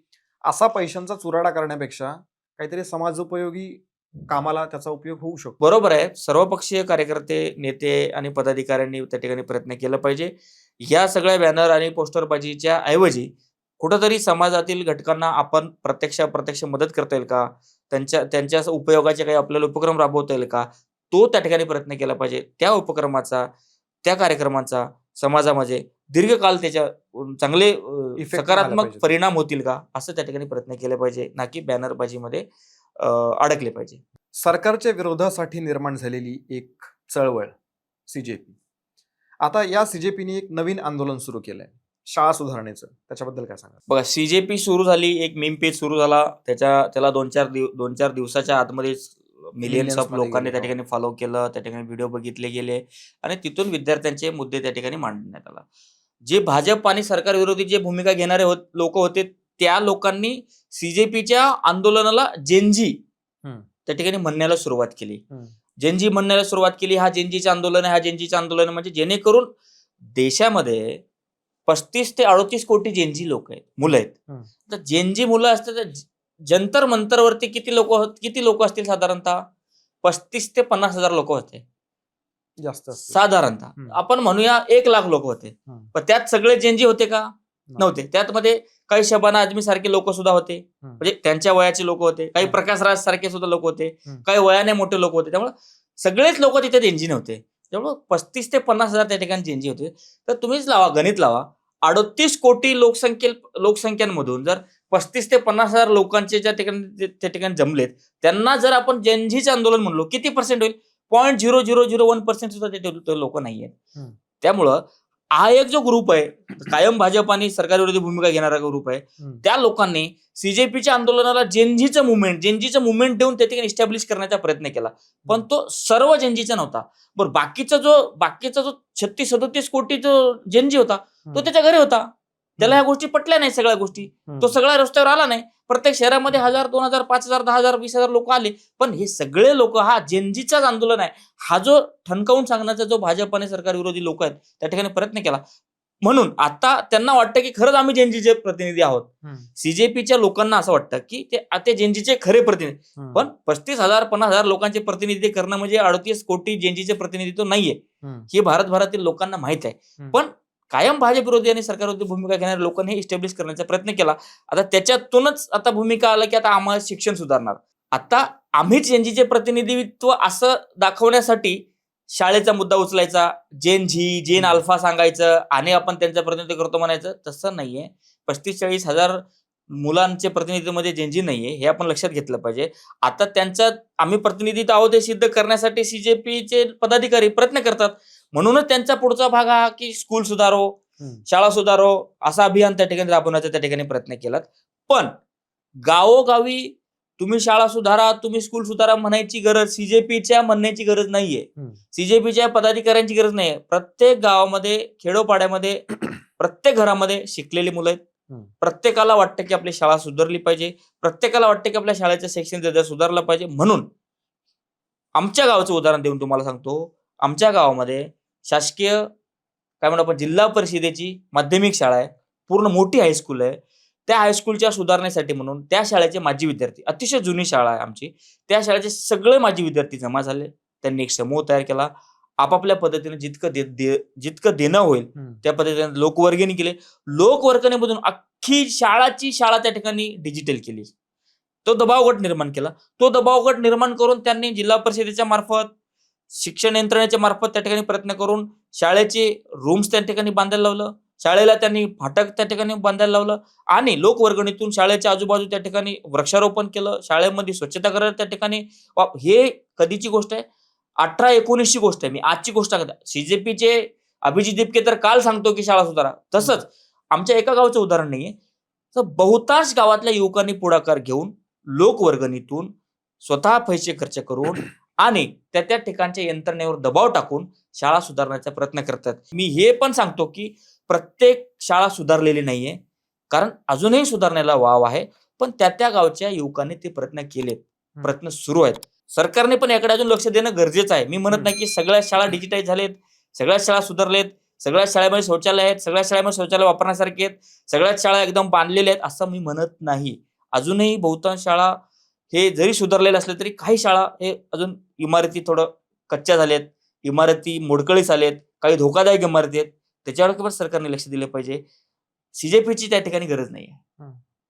असा पैशांचा चुराडा करण्यापेक्षा काहीतरी समाजोपयोगी कामाला त्याचा उपयोग होऊ शकतो. बरोबर आहे. सर्वपक्षीय कार्यकर्ते, नेते आणि पदाधिकाऱ्यांनी त्या ठिकाणी प्रयत्न केला पाहिजे. या सगळ्या बॅनर आणि पोस्टरबाजीच्या ऐवजी कुठंतरी समाजातील घटकांना आपण प्रत्यक्ष मदत करता येईल का, त्यांच्या उपयोगाचे काही आपल्याला उपक्रम राबवता येईल का, तो त्या ठिकाणी प्रयत्न केला पाहिजे. त्या उपक्रमाचा, त्या कार्यक्रमाचा समाजामध्ये दीर्घकाल त्याच्या चांगले सकारात्मक परिणाम होतील का, असं त्या ठिकाणी प्रयत्न केले पाहिजे, ना की बॅनरबाजीमध्ये अडकले पाहिजे. सरकारच्या विरोधासाठी निर्माण झालेली एक चळवळ CJP, आता या CJPने एक नवीन आंदोलन सुरू केलंय. शाळा सुधारणेचं, त्याच्याबद्दल काय सांगा? बघा, सीजेपी सुरू झाली, एक मेम पेज सुरू झाला, त्याला 2-4 दिवसाच्या आतमध्ये मिलियन्स ऑफ मध्ये लोकांनी गेले, त्या हो. ठिकाणी फॉलो केलं, त्या ठिकाणी व्हिडिओ बघितले गेले आणि तिथून विद्यार्थ्यांचे मुद्दे त्या ठिकाणी मांडण्यात आला. जे भाजप आणि सरकार विरोधी जे भूमिका घेणारे लोक होते, त्या लोकांनी सीजेपीच्या आंदोलनाला जेनजी त्या ठिकाणी म्हणण्याला सुरुवात केली. जेनजी म्हणण्याला सुरुवात केली. हा जेनजीचं आंदोलन आहे, हा जेनजीचं आंदोलन आहे, म्हणजे जेणेकरून देशामध्ये 35 ते 38 कोटी जेनजी लोक आहेत, मुलं आहेत. तर जेनजी मुलं असतात तर जंतर मंतरवरती किती लोक असतील साधारणतः? 35 ते 50,000 लोक होते जास्त असतील. साधारणतः. आपण म्हणूया 1 लाख लोक होते. पण त्यात सगळे जेनजी होते का? नव्हते. त्यातमध्ये काही शबाना आझमी सारखे लोक सुद्धा होते, म्हणजे त्यांच्या वयाचे लोक होते. काही प्रकाश राज सारखे सुद्धा लोक होते, काही वयाने मोठे लोक होते. त्यामुळे सगळेच लोक तिथे जेनजी नव्हते. त्यामुळे 35 ते 50,000 त्या ठिकाणी जेनजी होते. तर तुम्हीच लावा, गणित लावा. 38 कोटी लोकसंख्यांमधून जर 35 ते 50,000 लोकांचे त्या ठिकाणी जमलेत, त्यांना जर आपण जेनजीचं आंदोलन म्हणलो, किती पर्सेंट होईल? 0.0001% सुद्धा ते लोक नाहीयेत. त्यामुळं हा एक जो ग्रुप आहे, कायम भाजप आणि सरकारविरोधी भूमिका घेणारा ग्रुप आहे, त्या लोकांनी सीजेपीच्या आंदोलनाला जेनजीचं मुवमेंट देऊन त्या ठिकाणी इस्टॅब्लिश करण्याचा प्रयत्न केला. पण तो सर्व जेनजीचा नव्हता. बरं, बाकीचा जो 36-37 कोटी जो जेनजी होता, तो त्याच्या घरी होता. त्याला ह्या गोष्टी पटल्या नाही सगळ्या गोष्टी. तो सगळ्या रस्त्यावर आला नाही. प्रत्येक शहरामध्ये 1000, 2000, 5000, 10,000, 20,000 लोक आले. पण हे सगळे लोक हा जेनजीचाच आंदोलन आहे, हा जो ठणकावून सांगण्याचा जो भाजप आणि सरकार विरोधी लोक आहेत त्या ठिकाणी प्रयत्न केला. म्हणून आता त्यांना वाटतं की खरंच आम्ही जेनजीचे प्रतिनिधी आहोत. सीजेपीच्या लोकांना असं वाटतं की ते जेनजीचे खरे प्रतिनिधी. पण 35,000, 50,000 लोकांचे प्रतिनिधी करणं म्हणजे 38 कोटी जेनजीचे प्रतिनिधित्व नाहीये, हे भारतभरातील लोकांना माहित आहे. पण कायम भाजप विरोधी आणि सरकार विरोधी भूमिका घेणाऱ्या लोकांनी इस्टॅब्लिश करण्याचा प्रयत्न केला. आता त्याच्यातूनच आता भूमिका आला की आता आम्हाला शिक्षण सुधारणार. आता आम्हीच जेनजीचे प्रतिनिधित्व असं दाखवण्यासाठी शाळेचा मुद्दा उचलायचा, जेन अल्फा सांगायचं आणि आपण त्यांचं प्रतिनिधित्व करतो म्हणायचं, तसं नाहीये. 35-40 हजार मुलांचे प्रतिनिधित्वामध्ये जेनजी नाहीये, हे आपण लक्षात घेतलं पाहिजे. आता त्यांचं आम्ही प्रतिनिधित्व आहोत हे सिद्ध करण्यासाठी सीजेपीचे पदाधिकारी प्रयत्न करतात. म्हणूनच त्यांचा पुढचा भाग हा की स्कूल सुधारो, शाळा सुधारो असा अभियान त्या ठिकाणी राबवण्याचा त्या ठिकाणी प्रयत्न केलात. पण गावोगावी तुम्ही शाळा सुधारा, तुम्ही स्कूल सुधारा म्हणायची गरज सीजेपीच्या म्हणण्याची गरज नाहीये, सीजेपीच्या पदाधिकाऱ्यांची गरज नाहीये. प्रत्येक गावामध्ये, खेडोपाड्यामध्ये, प्रत्येक घरामध्ये शिकलेली मुलं आहेत. प्रत्येकाला वाटतं की आपली शाळा सुधारली पाहिजे, प्रत्येकाला वाटतं की आपल्या शाळेचं शैक्षणिक दर्जा सुधारला पाहिजे. म्हणून आमच्या गावाचं उदाहरण देऊन तुम्हाला सांगतो, आमच्या गावामध्ये शासकीय काय म्हणू आपण जिल्हा परिषदेची माध्यमिक शाळा आहे, पूर्ण मोठी हायस्कूल आहे. त्या हायस्कूलच्या सुधारण्यासाठी म्हणून त्या शाळेचे माजी विद्यार्थी, अतिशय जुनी शाळा आहे आमची, त्या शाळेचे सगळे माजी विद्यार्थी जमा झाले. त्यांनी एक समूह तयार केला. आपापल्या पद्धतीने जितकं देणं होईल त्या पद्धतीने लोकवर्गणी केली. लोकवर्गणीमधून अख्खी शाळा त्या ठिकाणी डिजिटल केली. तो दबाव गट निर्माण केला. तो दबाव गट निर्माण करून त्यांनी जिल्हा परिषदेच्या मार्फत, शिक्षण यंत्रणेच्या मार्फत त्या ठिकाणी प्रयत्न करून शाळेचे रूम्स त्या ठिकाणी बांधायला लावलं. शाळेला त्यांनी फाटक त्या ठिकाणी बांधायला लावलं आणि लोकवर्गणीतून शाळेच्या आजूबाजू त्या ठिकाणी वृक्षारोपण केलं. शाळेमध्ये स्वच्छता करायला त्या ठिकाणी, हे कधीची गोष्ट आहे? 18-19ची गोष्ट आहे. मी आजची गोष्ट सांगतो. सीजेपीचे अभिजित दिपके तर काल सांगतो की शाळा सुधारा. तसंच आमच्या एका गावचं उदाहरण नाहीये, तर बहुतांश गावातल्या युवकांनी पुढाकार घेऊन लोकवर्गणीतून स्वतः पैसे खर्च करून आणि त्या ठिकाणच्या यंत्रणेवर दबाव टाकून शाळा सुधारण्याचा प्रयत्न करतात. मी हे पण सांगतो की प्रत्येक शाळा सुधारलेली नाहीये, कारण अजूनही सुधारण्याला वाव आहे. पण त्या गावच्या युवकांनी ते प्रयत्न केलेत, प्रयत्न सुरू आहेत. सरकारने पण याकडे अजून लक्ष देणं गरजेचं आहे. मी म्हणत नाही की सगळ्या शाळा डिजिटाईज झालेत, सगळ्याच शाळा सुधारलेत, सगळ्याच शाळेमध्ये शौचालय आहेत, सगळ्याच शाळेमध्ये शौचालय वापरण्यासारखे आहेत, सगळ्याच शाळा एकदम बांधलेल्या आहेत असं मी म्हणत नाही. अजूनही बहुतांश शाळा हे जरी सुधारलेले असले तरी काही शाळा हे अजून इमारती थोडं कच्च्या झाल्यात, इमारती मोडकळीस आलेत, काही धोकादायक इमारती आहेत. त्याच्यावर पण सरकारने लक्ष दिलं पाहिजे. सीजेपीची त्या ठिकाणी गरज नाहीये.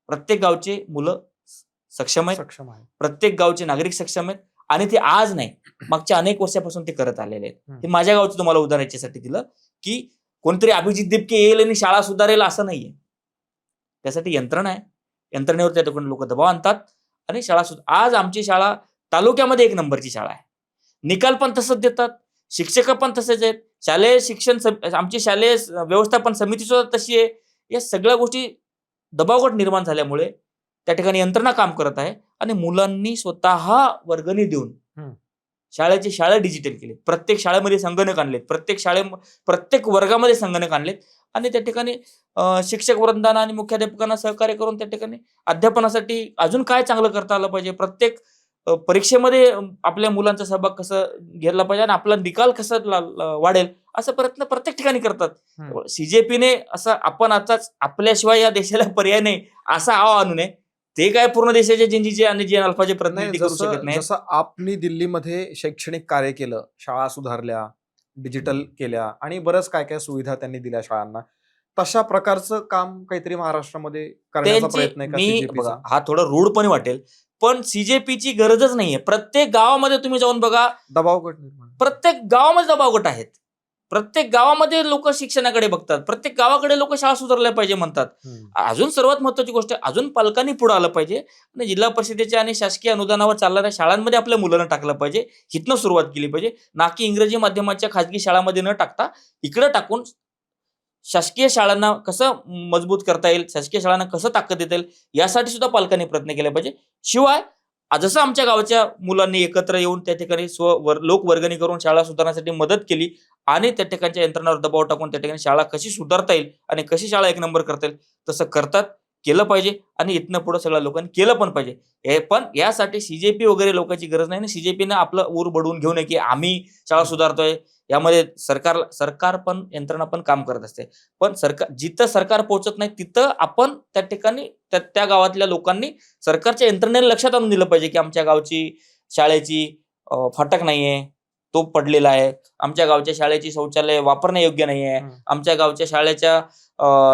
प्रत्येक गावचे मुलं सक्षम आहेत, प्रत्येक गावचे नागरिक सक्षम आहेत आणि ते आज नाही, मागच्या अनेक वर्षापासून ते करत आलेले आहेत. हे माझ्या गावचं तुम्हाला उदाहरण याच्यासाठी दिलं की कोणतरी अभिजित दिपके येईल आणि शाळा सुधारेल असं नाहीये. त्यासाठी यंत्रणा आहे, यंत्रणेवर त्या ठिकाणी लोक दबाव आणतात आणि शाळा आज आमची शाळा तालुक्यामध्ये 1 नंबरची शाळा आहे. निकाल पण तसंच देतात, शिक्षक पण तसेच आहेत, शालेय शिक्षण आमची शालेय व्यवस्थापन समिती सुद्धा तशी आहे. या सगळ्या गोष्टी दबावगट निर्माण झाल्यामुळे त्या ठिकाणी यंत्रणा काम करत आहे आणि मुलांनी स्वतः वर्गणी देऊन शाळेची शाळा डिजिटल केली. प्रत्येक शाळेमध्ये संगणक आणलेत, प्रत्येक वर्गामध्ये संगणक आणलेत आणि त्या ठिकाणी शिक्षक वृंदांना आणि मुख्याध्यापकांना सहकार्य करून त्या ठिकाणी अध्यापनासाठी अजून काय चांगलं करता आलं पाहिजे, प्रत्येक परीक्षेमध्ये आपल्या मुलांचा सहभाग कसा घेतला पाहिजे आणि आपला निकाल कसा वाढेल असा प्रयत्न प्रत्येक ठिकाणी करतात. सीजेपीने असं आपण आताच आपल्याशिवाय या देशाला पर्याय नाही असा आव आणू नये. ते काय पूर्ण देशाच्या जेनजीचे आणि जेन अल्फाचे प्रतिनिधी करू शकत नाही. जसं आपनी दिल्लीमध्ये शैक्षणिक कार्य केलं, शाळा सुधारल्या, डिजिटल केल्या आणि बरंच काय काय सुविधा त्यांनी दिल्या शाळांना, तशा प्रकारचं काम काहीतरी महाराष्ट्रामध्ये करण्याचा प्रयत्न आहे का सीजेपीचा? हा थोडा रूढ पण वाटेल, पण सीजेपीची गरजच नाहीये. प्रत्येक गावामध्ये तुम्ही जाऊन बघा, दबाव गट निर्माण, प्रत्येक गावामध्ये दबाव गट आहेत. प्रत्येक गावामध्ये लोक शिक्षणाकडे बघतात, प्रत्येक गावाकडे लोक शाळा सुधारल्या पाहिजे म्हणतात. अजून सर्वात महत्वाची गोष्ट, अजून पालकांनी पुढे आलं पाहिजे आणि जिल्हा परिषदेच्या आणि शासकीय अनुदानावर चालणाऱ्या शाळांमध्ये आपल्या मुलांना टाकलं पाहिजे. हितनं सुरुवात केली पाहिजे, ना की इंग्रजी माध्यमाच्या खाजगी शाळांमध्ये न टाकता इकडे टाकून शासकीय शाळांना कसं मजबूत करता येईल, शासकीय शाळांना कसं ताकद देता येईल यासाठी सुद्धा पालकांनी प्रयत्न केले पाहिजे. शिवाय जसं आमच्या गावाच्या मुलांनी एकत्र येऊन त्या ठिकाणी लोक वर्गणी करून शाळा सुधारण्यासाठी मदत केली आणि त्या ठिकाणच्या यंत्रणावर दबाव टाकून त्या ठिकाणी शाळा कशी सुधारता येईल आणि कशी शाळा एक नंबर करता येईल तसं केलं पाहिजे आणि इथनं पुढे सगळ्या लोकांनी केलं पण पाहिजे. पण यासाठी सीजेपी वगैरे लोकांची गरज नाही. सीजेपीनं आपलं ऊर बडवून घेऊ नये की आम्ही शाळा सुधारतोय. यामध्ये सरकार पण यंत्रणा पण काम करत असते, पण जिथं सरकार पोहोचत नाही तिथं आपण त्या ठिकाणी त्या गावातल्या लोकांनी सरकारच्या यंत्रणेला लक्षात आणून दिलं पाहिजे की आमच्या गावची शाळेची फाटक नाहीये, तो पडलेला आहे, आमच्या गावच्या शाळेची शौचालय वापरण्यायोग्य नाहीये, आमच्या गावच्या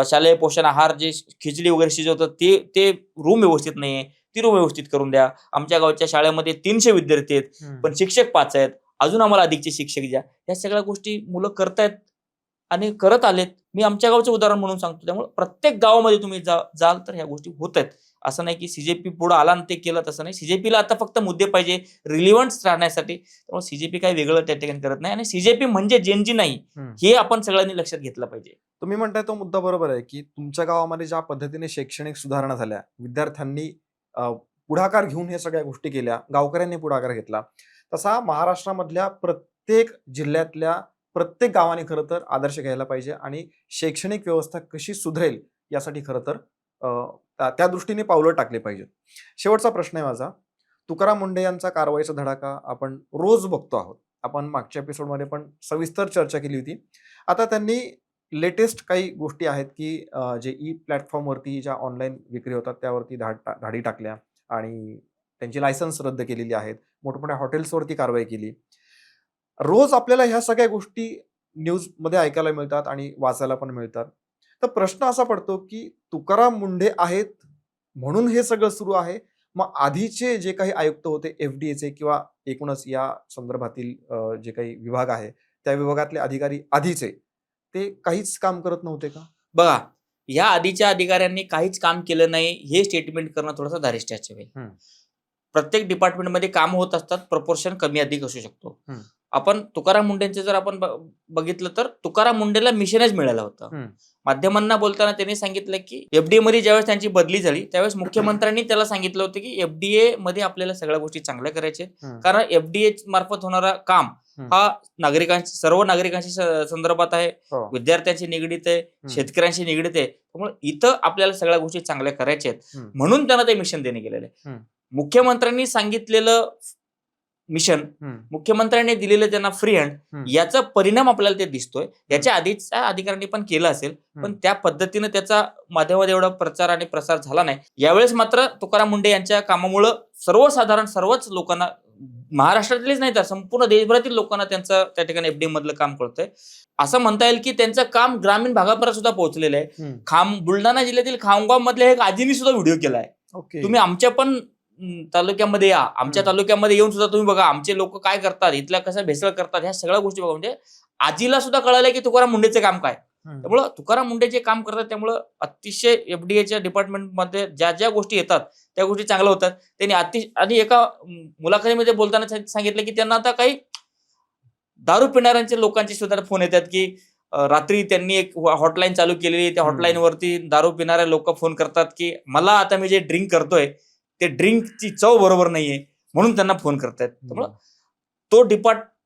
शालेय पोषण आहार जे खिचडी वगैरे शिजवतात ते रूम व्यवस्थित नाहीये, ती रूम व्यवस्थित करून द्या. आमच्या गावच्या शाळेमध्ये 300 विद्यार्थी आहेत पण शिक्षक 5 आहेत, अजून आम्हाला अधिकचे शिक्षक द्या. या सगळ्या गोष्टी मुलं करतायत आणि करत आलेत. मी आमच्या गावचं उदाहरण म्हणून सांगतो. त्यामुळे प्रत्येक गावामध्ये तुम्ही जाल तर ह्या गोष्टी होत आहेत. असं नाही की सीजेपी पुढे आला आणि ते केलं, तसं नाही. सीजेपीला आता फक्त मुद्दे पाहिजे रिलिव्हंट राहण्यासाठी. त्यामुळे सीजेपी काही वेगळं त्या ठिकाणी करत नाही आणि सीजेपी म्हणजे जेनजी नाही, हे आपण सगळ्यांनी लक्षात घेतलं पाहिजे. तुम्ही म्हणताय तो मुद्दा बरोबर आहे की तुमच्या गावामध्ये ज्या पद्धतीने शैक्षणिक सुधारणा झाल्या, विद्यार्थ्यांनी पुढाकार घेऊन हे सगळ्या गोष्टी केल्या, गावकऱ्यांनी पुढाकार घेतला, तसा महाराष्ट्रामधल्या प्रत्येक जिल्ह्यातल्या प्रत्येक गावाने खरं तर आदर्श घ्यायला पाहिजे आणि शैक्षणिक व्यवस्था कशी सुधरेल यासाठी खरं तर त्या दृष्टीने पावलं टाकली पाहिजेत. शेवटचा प्रश्न आहे माझा. तुकाराम मुंडे यांचा कारवाईचा धडाका आपण रोज बघतो आहोत. आपण मागच्या एपिसोडमध्ये पण सविस्तर चर्चा केली होती. आता त्यांनी लेटेस्ट काही गोष्टी आहेत की जे प्लॅटफॉर्मवरती ज्या ऑनलाईन विक्री होतात त्यावरती धाडी टाकल्या आणि त्यांची लायसन्स रद्द केलेली आहेत. मोठमोठ्या हॉटेल्सवरती कारवाई केली. रोज आपल्याला ह्या सगळ्या गोष्टी न्यूजमध्ये ऐकायला मिळतात आणि वाचायला पण मिळतात. तर प्रश्न असा पडतो की तुकाराम मुंडे आहेत म्हणून हे सगळं सुरू आहे, मग आधीचे जे काही आयुक्त होते एफडीएचे किंवा एकूणच या संदर्भातील जे काही विभाग आहे त्या विभागातले अधिकारी आधीचे ते काहीच काम करत नव्हते का? बघा, या आधीच्या अधिकाऱ्यांनी काहीच काम केलं नाही हे स्टेटमेंट करणं थोडंसं धारिष्ट्याचे आहे. प्रत्येक डिपार्टमेंटमध्ये काम होत असतात, प्रपोर्शन कमी अधिक असू शकतो. आपण तुकाराम मुंडेंचे जर आपण बघितलं तर तुकाराम मुंडेला मिशनच मिळालं होतं. माध्यमांना बोलताना त्यांनी सांगितलं की एफडीए मध्ये ज्यावेळेस त्यांची बदली झाली त्यावेळेस मुख्यमंत्र्यांनी त्याला सांगितलं होतं की एफडीए मध्ये आपल्याला सगळ्या गोष्टी चांगल्या करायच्या, कारण एफडीए मार्फत होणारा काम हा सर्व नागरिकांशी संदर्भात आहे, विद्यार्थ्यांशी निगडीत आहे, शेतकऱ्यांशी निगडीत आहे. त्यामुळे इथं आपल्याला सगळ्या गोष्टी चांगल्या करायच्या आहेत म्हणून त्यांना ते मिशन देणे गेलेलं आहे. मुख्यमंत्र्यांनी सांगितलेलं मिशन, मुख्यमंत्र्यांनी दिलेलं त्यांना फ्री हँड, याचा परिणाम आपल्याला ते दिसतोय. याच्या आधीच्या अधिकाऱ्यांनी पण केलं असेल पण त्या पद्धतीने त्याचा माध्यमात एवढा प्रचार आणि प्रसार झाला नाही. यावेळेस मात्र तुकाराम मुंडे यांच्या कामामुळे सर्वसाधारण सर्वच लोकांना, महाराष्ट्रातलेच नाही तर संपूर्ण देशभरातील लोकांना त्यांचं त्या ठिकाणी एफडीए मधलं काम कळतंय. असं म्हणता येईल की त्यांचं काम ग्रामीण भागापर्यंत सुद्धा पोहोचलेलं आहे. बुलढाणा जिल्ह्यातील खामगाव मधल्या एक आजीनी सुद्धा व्हिडिओ केलाय. तुम्ही आमच्या पण तालुक्यामध्ये या, आमच्या तालुक्यामध्ये येऊन सुद्धा तुम्ही बघा आमचे लोक काय करतात, इथल्या कसं भेसळ करतात, ह्या सगळ्या गोष्टी बघा. म्हणजे आजीला सुद्धा कळालंय की तुकाराम मुंडेचं काम काय. त्यामुळं तुकाराम मुंडे जे काम करतात त्यामुळं अतिशय एफडीएच्या डिपार्टमेंटमध्ये ज्या ज्या गोष्टी येतात त्या गोष्टी चांगल्या होतात. त्यांनी आणि एका मुलाखतीमध्ये बोलताना सांगितलं की त्यांना आता काही दारू पिणाऱ्यांच्या लोकांचे सुद्धा फोन येतात की रात्री त्यांनी एक हॉटलाईन चालू केलेली, त्या हॉटलाईनवरती दारू पिणारे लोक फोन करतात की मला आता मी जे ड्रिंक करतोय ते ड्रिंकची चव बरोबर नाहीये म्हणून त्यांना फोन करतायत. त्यामुळं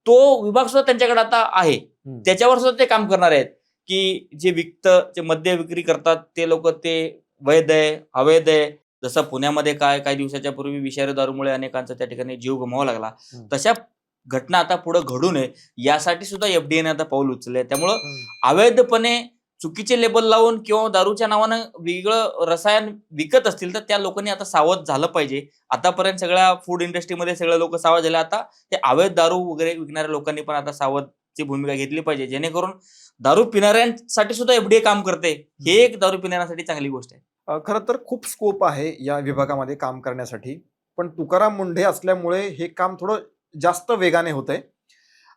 तो विभाग सुद्धा त्यांच्याकडे आता आहे, त्याच्यावर सुद्धा ते काम करणार आहेत की जे मद्य विक्री करतात ते लोक ते वैध आहे अवैध आहे. जसं पुण्यामध्ये काही दिवसाच्या पूर्वी विषारी दारूमुळे अनेकांचा त्या ठिकाणी जीव गमावा लागला, तशा घटना आता पुढे घडू नये यासाठी सुद्धा एफडीएने आता पाऊल उचलले. त्यामुळं अवैधपणे चुकीचे लेबल लावून किंवा दारूच्या नावानं वेगळं रसायन विकत असतील तर त्या लोकांनी आता सावध झालं पाहिजे. आतापर्यंत सगळ्या फूड इंडस्ट्रीमध्ये सगळे लोक सावध झाले, आता ते अवैध दारू वगैरे विकणाऱ्या लोकांनी पण आता सावधची भूमिका घेतली पाहिजे, जेणेकरून दारू पिणाऱ्यांसाठी सुद्धा एफडीए काम करते. हे एक दारू पिणाऱ्यांसाठी चांगली गोष्ट आहे. खरं तर खूप स्कोप आहे या विभागामध्ये काम करण्यासाठी, पण तुकाराम मुंढे असल्यामुळे हे काम थोडं जास्त वेगाने होतंय.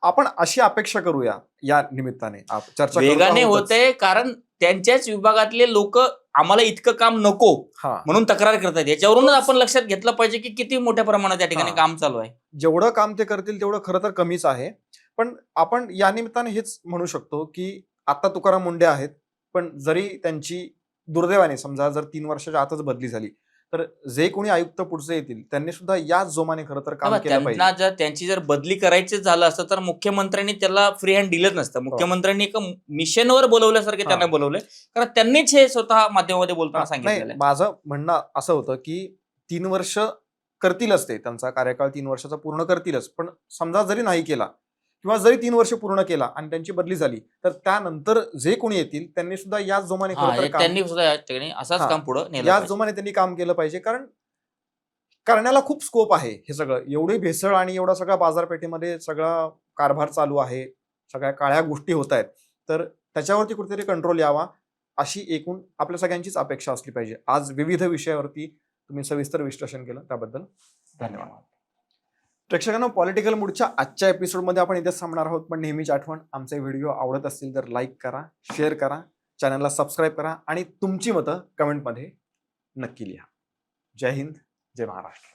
आपण अशी अपेक्षा करूया या निमित्ताने चर्चा वेगाने होते, कारण त्यांच्याच विभागातले लोक आम्हाला इतकं काम नको म्हणून तक्रार करतात. याच्यावरूनच आपण लक्षात घेतलं पाहिजे की किती मोठ्या प्रमाणात या ठिकाणी काम चालू आहे. जेवढं काम ते करतील तेवढं खरं तर कमीच आहे. पण आपण या निमित्ताने हेच म्हणू शकतो की आता तुकाराम मुंढे आहेत, पण जरी त्यांची दुर्दैवाने समजा जर 3 वर्षाच्या आतच बदली झाली तर जे कोणी आयुक्त पुढचे येतील त्यांनी सुद्धा याच जोमाने खरं तर काम केलं पाहिजे. त्यांची जर बदली करायची झालं असतं तर मुख्यमंत्र्यांनी त्याला फ्री हँड दिलंच नसतं. मुख्यमंत्र्यांनी एक मिशनवर बोलवल्यासारखे त्यांना बोलवलंय, कारण त्यांनीच हे स्वतः माध्यमामध्ये बोलताना सांगितलं. माझं म्हणणं असं होतं की 3 वर्ष करतीलच, ते त्यांचा कार्यकाळ 3 वर्षाचा पूर्ण करतीलच, पण समजा जरी नाही केला किंवा जरी 3 वर्ष पूर्ण केला आणि त्यांची बदली झाली तर त्यानंतर जे कोणी येतील त्यांनी सुद्धा याच जोमाने याच जोमाने त्यांनी काम केलं पाहिजे. कारण करण्याला खूप स्कोप आहे. हे सगळं एवढी भेसळ आणि एवढा सगळा बाजारपेठेमध्ये सगळा कारभार चालू आहे, सगळ्या काळ्या गोष्टी होत आहेत, तर त्याच्यावरती कुठेतरी कंट्रोल यावा अशी एकूण आपल्या सगळ्यांचीच अपेक्षा असली पाहिजे. आज विविध विषयावरती तुम्ही सविस्तर विश्लेषण केलं त्याबद्दल धन्यवाद. प्रेक्षकांनो, पॉलिटिकल मूडच्या आजच्या एपिसोडमध्ये आपण इथेच थांबणार आहोत, पण नेहमीच आठवण, आमचे व्हिडिओ आवडत असतील तर लाईक करा, शेअर करा, चॅनलला सबस्क्राईब करा आणि तुमची मतं कमेंटमध्ये नक्की लिहा. जय हिंद, जय महाराष्ट्र.